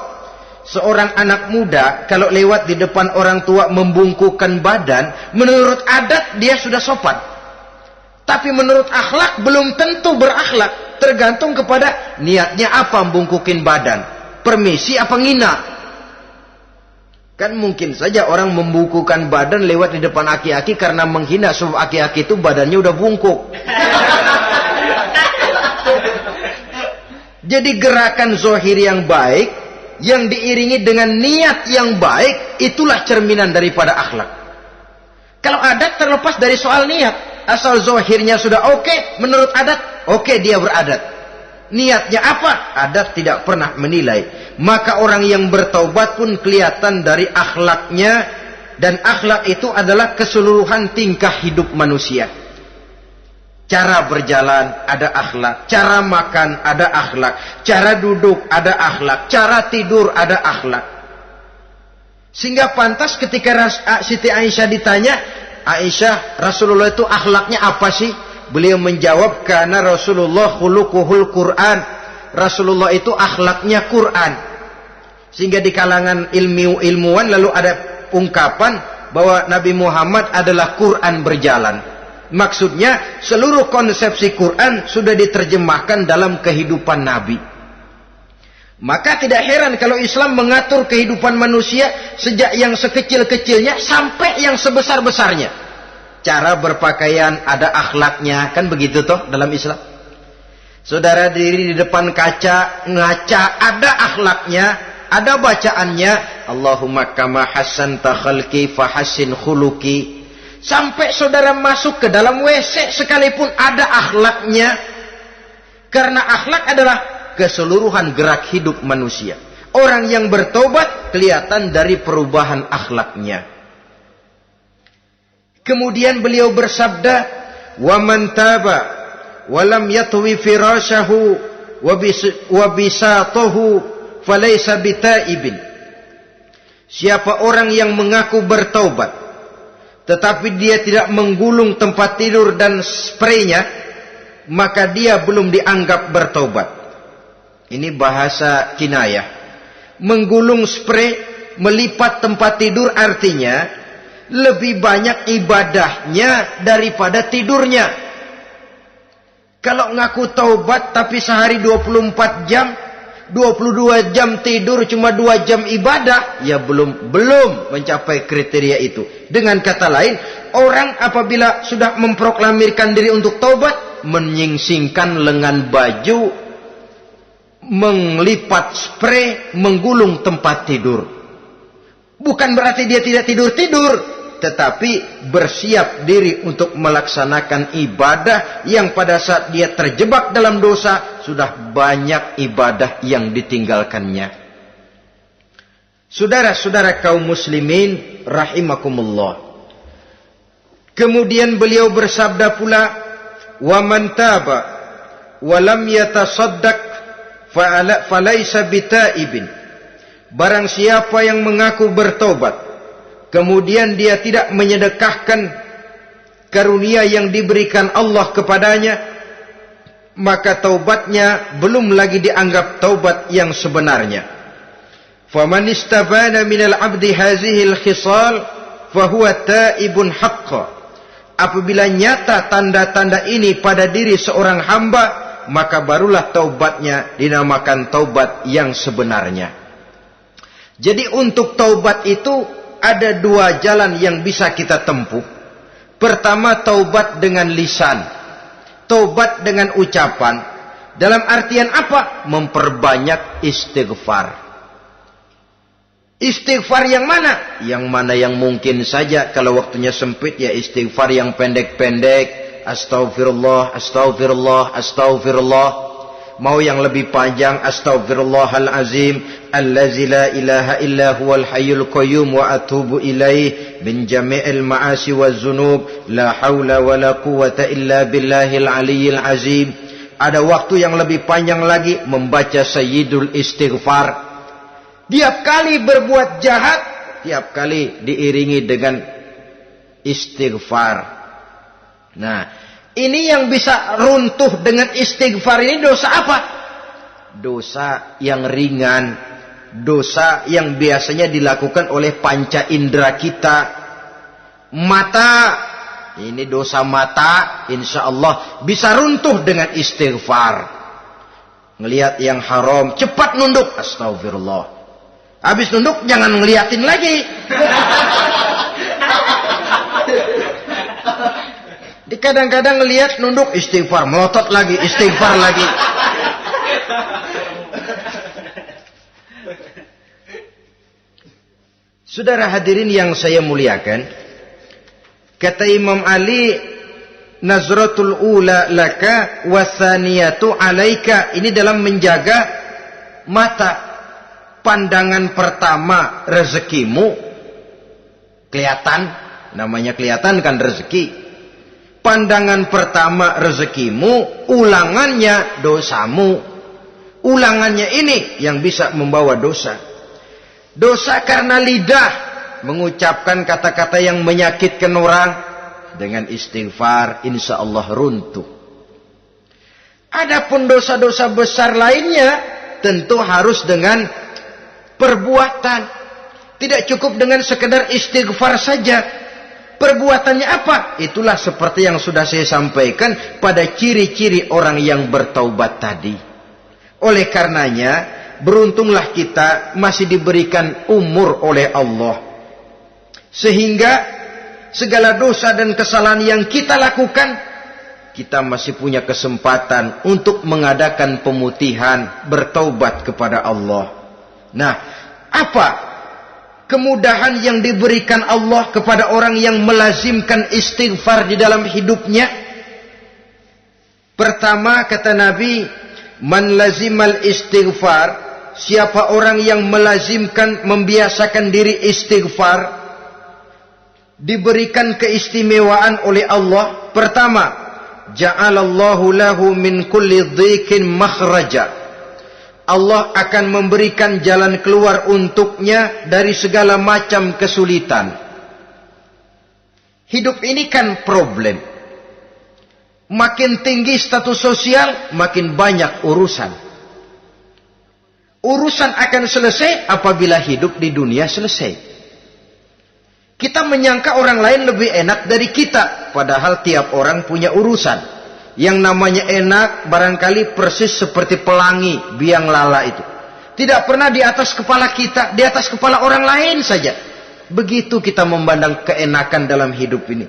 [SPEAKER 1] seorang anak muda kalau lewat di depan orang tua membungkukkan badan, menurut adat dia sudah sopan. Tapi menurut akhlak belum tentu berakhlak. Tergantung kepada niatnya apa membungkukin badan. Permisi apa ngina. Kan mungkin saja orang membungkukan badan lewat di depan aki-aki karena menghina sebab aki-aki itu badannya udah bungkuk. Jadi gerakan zohir yang baik yang diiringi dengan niat yang baik itulah cerminan daripada akhlak. Kalau adat terlepas dari soal niat. Asal zohirnya sudah oke, menurut adat, oke dia beradat. Niatnya apa? Adat tidak pernah menilai. Maka orang yang bertaubat pun kelihatan dari akhlaknya. Dan akhlak itu adalah keseluruhan tingkah hidup manusia. Cara berjalan ada akhlak. Cara makan ada akhlak. Cara duduk ada akhlak. Cara tidur ada akhlak. Sehingga pantas ketika Siti Aisyah ditanya, Aisyah, Rasulullah itu akhlaknya apa sih? Beliau menjawab, karena Rasulullah khuluquhul Quran. Rasulullah itu akhlaknya Quran. Sehingga di kalangan ilmuwan lalu ada ungkapan bahwa Nabi Muhammad adalah Quran berjalan. Maksudnya seluruh konsepsi Quran sudah diterjemahkan dalam kehidupan Nabi. Maka tidak heran kalau Islam mengatur kehidupan manusia sejak yang sekecil-kecilnya sampai yang sebesar-besarnya. Cara berpakaian ada akhlaknya, kan begitu toh dalam Islam. Saudara diri di depan kaca, ngaca, ada akhlaknya, ada bacaannya. Allahumma kama hassanta khalqi fahassin khuluqi. Sampai saudara masuk ke dalam WC sekalipun ada akhlaknya. Karena akhlak adalah keseluruhan gerak hidup manusia. Orang yang bertobat kelihatan dari perubahan akhlaknya. Kemudian beliau bersabda, "Wa man taba wa lam yatwi firashahu wa bisatahu falaysa bitaibin." Siapa orang yang mengaku bertaubat tetapi dia tidak menggulung tempat tidur dan spraynya, maka dia belum dianggap bertaubat. Ini bahasa kinayah. Menggulung spray, melipat tempat tidur artinya lebih banyak ibadahnya daripada tidurnya. Kalau ngaku taubat tapi sehari 24 jam, 22 jam tidur, cuma 2 jam ibadah, ya belum mencapai kriteria itu. Dengan kata lain, orang apabila sudah memproklamirkan diri untuk taubat, menyingsingkan lengan baju, melipat spray, menggulung tempat tidur. Bukan berarti dia tidak tidur-tidur, tetapi bersiap diri untuk melaksanakan ibadah yang pada saat dia terjebak dalam dosa, sudah banyak ibadah yang ditinggalkannya. Saudara-saudara kaum muslimin rahimakumullah. Kemudian beliau bersabda pula, "Wa man taba wa lam yatasaddaq falaysa bitaibin." Barang siapa yang mengaku bertobat, kemudian dia tidak menyedekahkan karunia yang diberikan Allah kepadanya, maka taubatnya belum lagi dianggap taubat yang sebenarnya. Faman istabana minal abdi hazihil khisal fahuwa taibun haqqa. Apabila nyata tanda-tanda ini pada diri seorang hamba, maka barulah taubatnya dinamakan taubat yang sebenarnya. Jadi untuk taubat itu ada 2 jalan yang bisa kita tempuh. Pertama, taubat dengan lisan, taubat dengan ucapan. Dalam artian apa? Memperbanyak istighfar. Istighfar yang mana? Yang mana yang mungkin saja. Kalau waktunya sempit ya istighfar yang pendek-pendek. Astaghfirullah, astaghfirullah, astaghfirullah. Mau yang lebih panjang, astaghfirullahalazim allazi la ilaha illa huwal hayyul qayyum wa atubu ilaih min jami'il ma'asi waz zunub la haula wala quwwata illa billahil aliyyil azim. Ada waktu yang lebih panjang lagi membaca sayyidul istighfar. Tiap kali berbuat jahat, tiap kali diiringi dengan istighfar. Nah, ini yang bisa runtuh dengan istighfar ini dosa apa? Dosa yang ringan, dosa yang biasanya dilakukan oleh panca indera kita. Mata, Ini dosa mata, insya Allah bisa runtuh dengan istighfar. Ngelihat yang haram, cepat nunduk. Astagfirullah. Habis nunduk, jangan ngeliatin lagi. Kadang-kadang ngelihat nunduk, istighfar, melotot lagi, istighfar lagi. Saudara hadirin yang saya muliakan, kata Imam Ali, nazratul ula laka wasaniyatu alaika. Ini dalam menjaga mata. Pandangan pertama rezekimu kelihatan, namanya kelihatan kan rezeki. Pandangan pertama rezekimu, ulangannya dosamu. Ulangannya ini yang bisa membawa dosa. Dosa karena lidah, mengucapkan kata-kata yang menyakitkan orang. Dengan istighfar, insya Allah runtuh. Adapun dosa-dosa besar lainnya, tentu harus dengan perbuatan. Tidak cukup dengan sekedar istighfar saja. Perbuatannya apa? Itulah seperti yang sudah saya sampaikan pada ciri-ciri orang yang bertaubat tadi. Oleh karenanya, beruntunglah kita masih diberikan umur oleh Allah. Sehingga segala dosa dan kesalahan yang kita lakukan, kita masih punya kesempatan untuk mengadakan pemutihan, bertaubat kepada Allah. Nah, apa kemudahan yang diberikan Allah kepada orang yang melazimkan istighfar di dalam hidupnya? Pertama, kata Nabi, man lazimal istighfar, siapa orang yang melazimkan, membiasakan diri istighfar, diberikan keistimewaan oleh Allah. Pertama, ja'alallahu lahu min kulli dhiqin makhraja. Allah akan memberikan jalan keluar untuknya dari segala macam kesulitan. Hidup ini kan problem. Makin tinggi status sosial, makin banyak urusan. Urusan akan selesai apabila hidup di dunia selesai. Kita menyangka orang lain lebih enak dari kita, padahal tiap orang punya urusan. Yang namanya enak barangkali persis seperti pelangi biang lala itu. Tidak pernah di atas kepala kita, di atas kepala orang lain saja. Begitu kita memandang keenakan dalam hidup ini.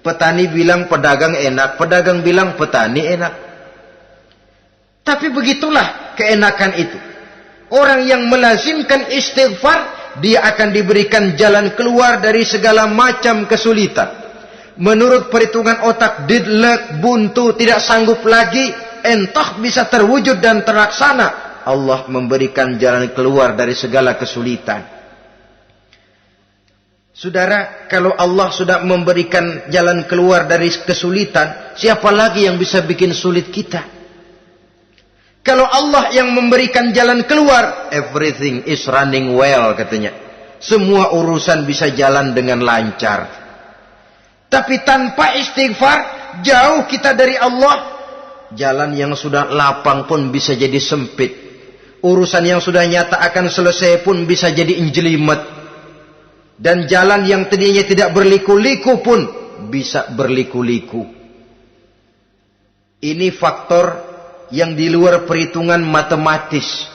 [SPEAKER 1] Petani bilang pedagang enak, pedagang bilang petani enak. Tapi begitulah keenakan itu. Orang yang melazimkan istighfar, dia akan diberikan jalan keluar dari segala macam kesulitan. Menurut perhitungan otak, deadlock, buntu, tidak sanggup lagi, entah bisa terwujud dan terlaksana. Allah memberikan jalan keluar dari segala kesulitan. Saudara, kalau Allah sudah memberikan jalan keluar dari kesulitan, siapa lagi yang bisa bikin sulit kita? Kalau Allah yang memberikan jalan keluar, everything is running well katanya. Semua urusan bisa jalan dengan lancar. Tapi tanpa istighfar, jauh kita dari Allah. Jalan yang sudah lapang pun bisa jadi sempit. Urusan yang sudah nyata akan selesai pun bisa jadi injelimet. Dan jalan yang tadinya tidak berliku-liku pun bisa berliku-liku. Ini faktor yang di luar perhitungan matematis.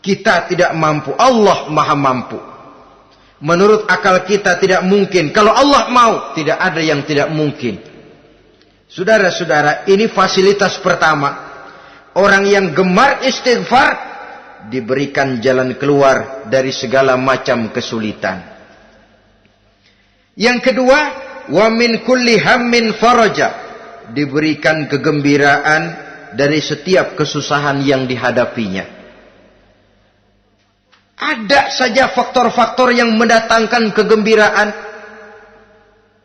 [SPEAKER 1] Kita tidak mampu, Allah maha mampu. Menurut akal kita tidak mungkin. Kalau Allah mau, tidak ada yang tidak mungkin. Saudara-saudara, ini fasilitas pertama. Orang yang gemar istighfar, diberikan jalan keluar dari segala macam kesulitan. Yang kedua, wa min kulli hammin faraja. Diberikan kegembiraan dari setiap kesusahan yang dihadapinya. Ada saja faktor-faktor yang mendatangkan kegembiraan,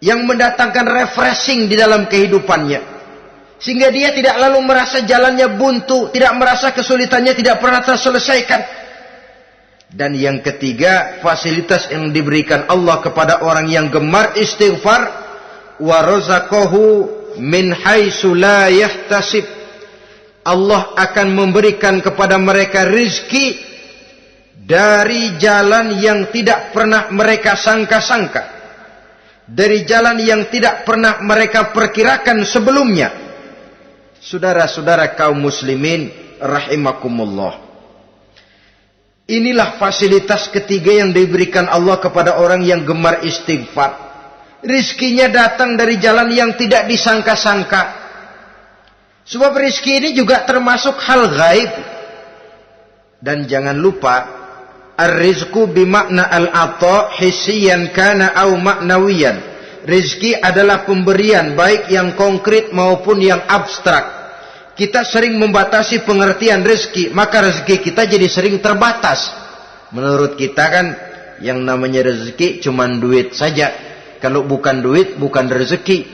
[SPEAKER 1] yang mendatangkan refreshing di dalam kehidupannya, sehingga dia tidak lalu merasa jalannya buntu, tidak merasa kesulitannya tidak pernah terselesaikan. Dan yang ketiga, fasilitas yang diberikan Allah kepada orang yang gemar istighfar, wa razaqahu min haitsu la yahtasib. Allah akan memberikan kepada mereka rizki dari jalan yang tidak pernah mereka sangka-sangka. dari jalan yang tidak pernah mereka perkirakan sebelumnya. Saudara-saudara kaum muslimin rahimakumullah. Inilah fasilitas ketiga yang diberikan Allah kepada orang yang gemar istighfar. Rizkinya datang dari jalan yang tidak disangka-sangka. Sebab rizki ini juga termasuk hal gaib. Dan jangan lupa, ar-rizku bimakna al-ata hissiyan kana au ma'nawiyan. Rizki adalah pemberian baik yang konkret maupun yang abstrak. Kita sering membatasi pengertian rezeki, maka rezeki kita jadi sering terbatas. Menurut kita kan yang namanya rezeki cuma duit saja. Kalau bukan duit bukan rezeki.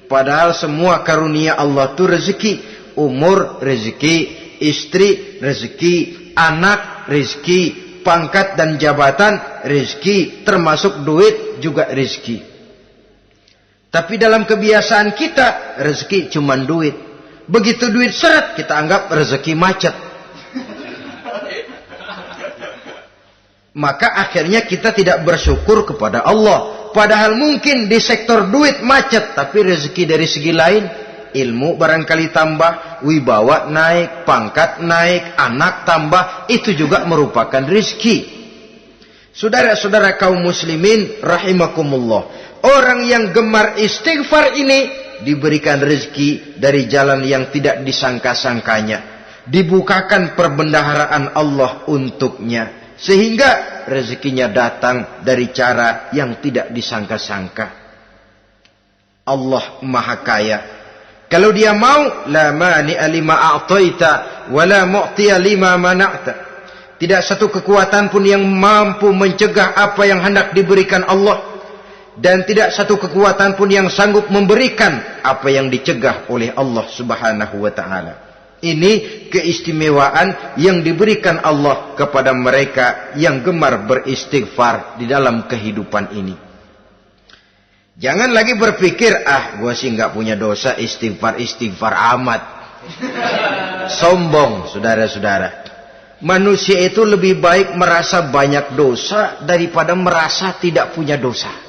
[SPEAKER 1] Padahal semua karunia Allah itu rezeki. Umur rezeki, istri rezeki, anak rezeki, pangkat dan jabatan rezeki, termasuk duit juga rezeki. Tapi dalam kebiasaan kita rezeki cuma duit. Begitu duit seret, kita anggap rezeki macet. Maka akhirnya kita tidak bersyukur kepada Allah. Padahal mungkin di sektor duit macet, tapi rezeki dari segi lain, ilmu barangkali tambah, wibawa naik, pangkat naik, anak tambah, itu juga merupakan rezeki. Saudara-saudara kaum muslimin rahimakumullah. Orang yang gemar istighfar ini diberikan rezeki dari jalan yang tidak disangka-sangkanya. Dibukakan perbendaharaan Allah untuknya. Sehingga rezekinya datang dari cara yang tidak disangka-sangka. Allah Maha Kaya. Kalau dia mau, la mani'a lima a'taita wa la mu'tiya lima mana'ta. Tidak satu kekuatan pun yang mampu mencegah apa yang hendak diberikan Allah. Dan tidak satu kekuatan pun yang sanggup memberikan apa yang dicegah oleh Allah Subhanahu wa ta'ala. Ini keistimewaan yang diberikan Allah kepada mereka yang gemar beristighfar di dalam kehidupan ini. Jangan lagi berpikir, gua sih nggak punya dosa, istighfar amat. Sombong, saudara-saudara. Manusia itu lebih baik merasa banyak dosa daripada merasa tidak punya dosa.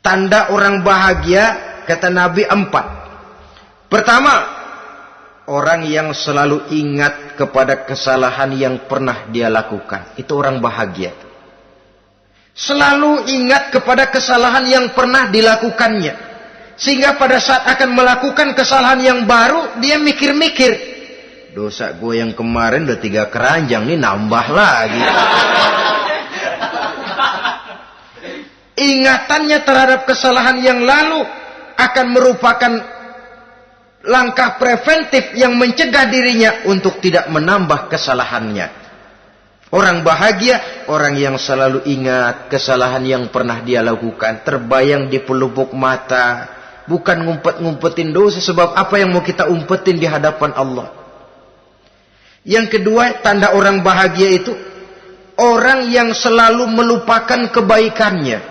[SPEAKER 1] Tanda orang bahagia, kata Nabi 4. Pertama, orang yang selalu ingat kepada kesalahan yang pernah dia lakukan. Itu orang bahagia. Selalu ingat kepada kesalahan yang pernah dilakukannya. Sehingga pada saat akan melakukan kesalahan yang baru, dia mikir-mikir. Dosa gue yang kemarin udah 3 keranjang, nih nambah lagi. Ingatannya terhadap kesalahan yang lalu akan merupakan langkah preventif yang mencegah dirinya untuk tidak menambah kesalahannya. Orang bahagia, orang yang selalu ingat kesalahan yang pernah dia lakukan, terbayang di pelupuk mata, bukan ngumpet-ngumpetin dosa. Sebab apa yang mau kita umpetin di hadapan Allah? Yang kedua, tanda orang bahagia itu orang yang selalu melupakan kebaikannya.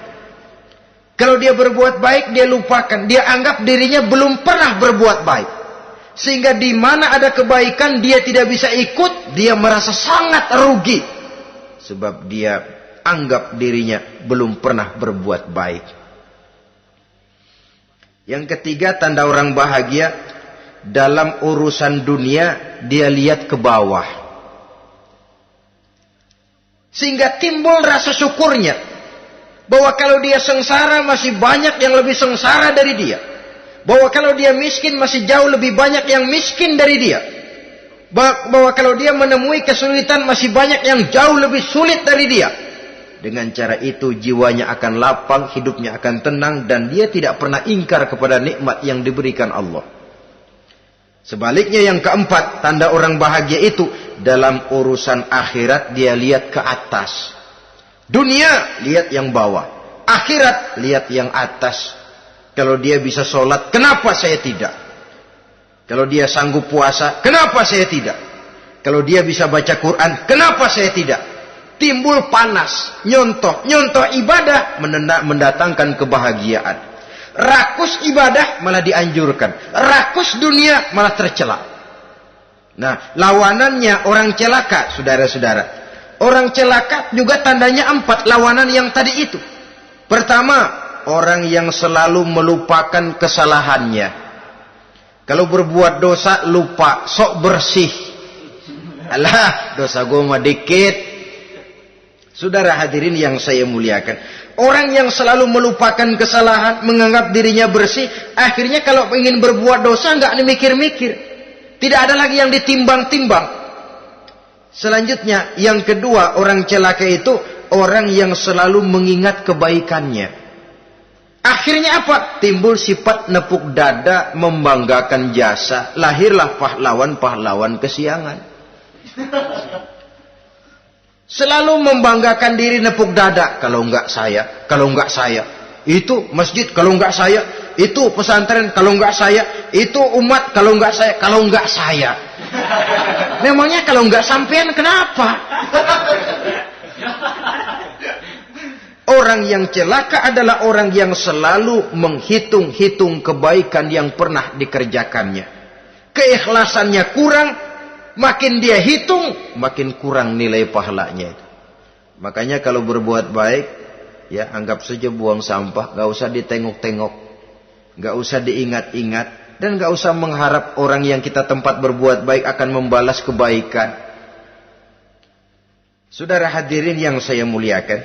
[SPEAKER 1] Kalau dia berbuat baik, dia lupakan. Dia anggap dirinya belum pernah berbuat baik. Sehingga di mana ada kebaikan, dia tidak bisa ikut. Dia merasa sangat rugi. Sebab dia anggap dirinya belum pernah berbuat baik. Yang ketiga, tanda orang bahagia. Dalam urusan dunia, dia lihat ke bawah. Sehingga timbul rasa syukurnya. Bahwa kalau dia sengsara masih banyak yang lebih sengsara dari dia. Bahwa kalau dia miskin masih jauh lebih banyak yang miskin dari dia. Bahwa kalau dia menemui kesulitan masih banyak yang jauh lebih sulit dari dia. Dengan cara itu jiwanya akan lapang, hidupnya akan tenang, dan dia tidak pernah ingkar kepada nikmat yang diberikan Allah. Sebaliknya yang keempat, tanda orang bahagia itu dalam urusan akhirat dia lihat ke atas. Dunia, lihat yang bawah. Akhirat, lihat yang atas. Kalau dia bisa sholat, kenapa saya tidak? Kalau dia sanggup puasa, kenapa saya tidak? Kalau dia bisa baca Quran, kenapa saya tidak? Timbul panas, nyontoh ibadah mendatangkan kebahagiaan. Rakus ibadah malah dianjurkan. Rakus dunia malah tercela. Nah, lawanannya orang celaka, saudara-saudara. Orang celaka juga tandanya 4 lawanan yang tadi itu. Pertama, orang yang selalu melupakan kesalahannya. Kalau berbuat dosa lupa, sok bersih. Alah, dosa gue mah dikit. Saudara hadirin yang saya muliakan, orang yang selalu melupakan kesalahan, menganggap dirinya bersih, akhirnya kalau ingin berbuat dosa nggak mikir-mikir. Tidak ada lagi yang ditimbang-timbang. Selanjutnya, yang kedua, orang celaka itu orang yang selalu mengingat kebaikannya. Akhirnya apa? Timbul sifat nepuk dada, membanggakan jasa. Lahirlah pahlawan-pahlawan kesiangan. Selalu membanggakan diri, nepuk dada. Kalau enggak saya, kalau enggak saya. Itu masjid, kalau enggak saya. Itu pesantren, kalau enggak saya. Itu umat, kalau enggak saya. Kalau enggak saya. Memangnya kalau enggak sampean kenapa? Orang yang celaka adalah orang yang selalu menghitung-hitung kebaikan yang pernah dikerjakannya. Keikhlasannya kurang, makin dia hitung, makin kurang nilai pahalanya itu. Makanya kalau berbuat baik, ya anggap saja buang sampah, gak usah ditengok-tengok, gak usah diingat-ingat, dan gak usah mengharap orang yang kita tempat berbuat baik akan membalas kebaikan. Saudara hadirin yang saya muliakan,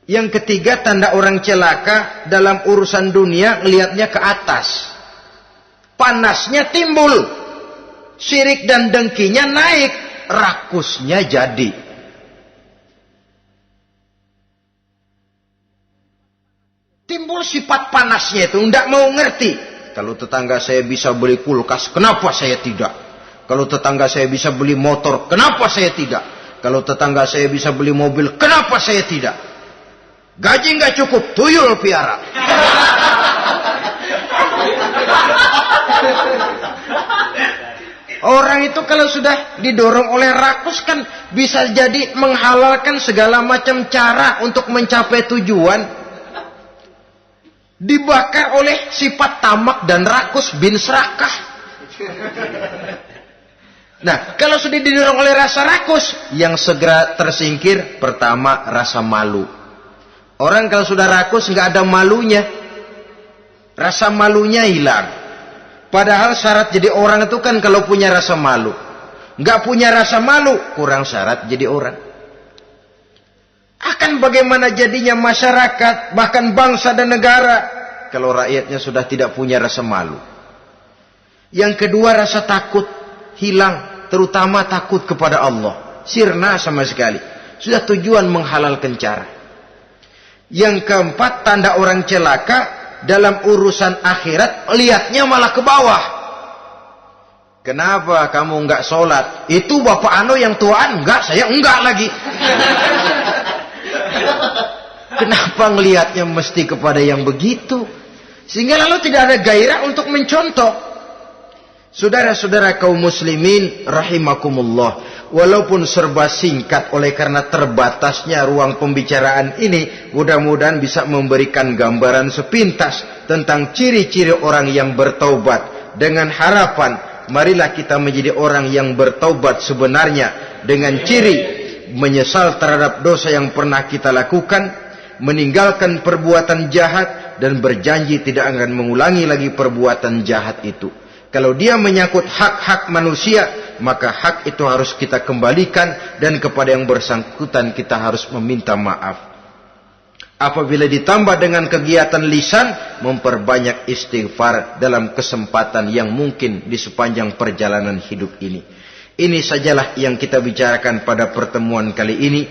[SPEAKER 1] yang ketiga, tanda orang celaka dalam urusan dunia, ngelihatnya ke atas. Panasnya timbul. Syirik dan dengkinya naik. Rakusnya jadi. Timbul sifat panasnya itu. Tidak mau ngerti. Kalau tetangga saya bisa beli kulkas, kenapa saya tidak? Kalau tetangga saya bisa beli motor, kenapa saya tidak? Kalau tetangga saya bisa beli mobil, kenapa saya tidak? Gaji nggak cukup, tuyul piara. Orang itu kalau sudah didorong oleh rakus kan bisa jadi menghalalkan segala macam cara untuk mencapai tujuan. Dibakar oleh sifat tamak dan rakus bin serakah. Nah, kalau sudah didorong oleh rasa rakus, yang segera tersingkir pertama rasa malu. Orang kalau sudah rakus nggak ada malunya, rasa malunya hilang. Padahal syarat jadi orang itu kan kalau punya rasa malu. Nggak punya rasa malu, kurang syarat jadi orang. Akan bagaimana jadinya masyarakat, bahkan bangsa dan negara, kalau rakyatnya sudah tidak punya rasa malu. Yang kedua, rasa takut hilang, terutama takut kepada Allah. Sirna sama sekali. Sudah tujuan menghalalkan cara. Yang keempat, tanda orang celaka dalam urusan akhirat, lihatnya malah ke bawah. Kenapa kamu enggak sholat? Itu bapak anu yang tuaan, enggak, saya enggak lagi. Kenapa ngelihatnya mesti kepada yang begitu? Sehingga lalu tidak ada gairah untuk mencontoh. Saudara-saudara kaum muslimin rahimakumullah, walaupun serba singkat oleh karena terbatasnya ruang pembicaraan ini, mudah-mudahan bisa memberikan gambaran sepintas tentang ciri-ciri orang yang bertaubat. Dengan harapan, marilah kita menjadi orang yang bertaubat sebenarnya, dengan ciri menyesal terhadap dosa yang pernah kita lakukan, meninggalkan perbuatan jahat, dan berjanji tidak akan mengulangi lagi perbuatan jahat itu. Kalau dia menyangkut hak-hak manusia, maka hak itu harus kita kembalikan, dan kepada yang bersangkutan kita harus meminta maaf. Apabila ditambah dengan kegiatan lisan, memperbanyak istighfar dalam kesempatan yang mungkin di sepanjang perjalanan hidup ini. Ini sajalah yang kita bicarakan pada pertemuan kali ini.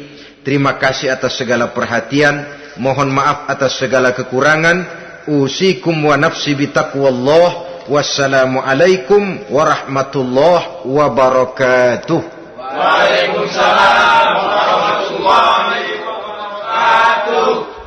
[SPEAKER 1] Terima kasih atas segala perhatian. Mohon maaf atas segala kekurangan. Usikum wa nafsi bitaqwallah. Wassalamualaikum warahmatullahi wabarakatuh.
[SPEAKER 2] Waalaikumsalam warahmatullahi wabarakatuh.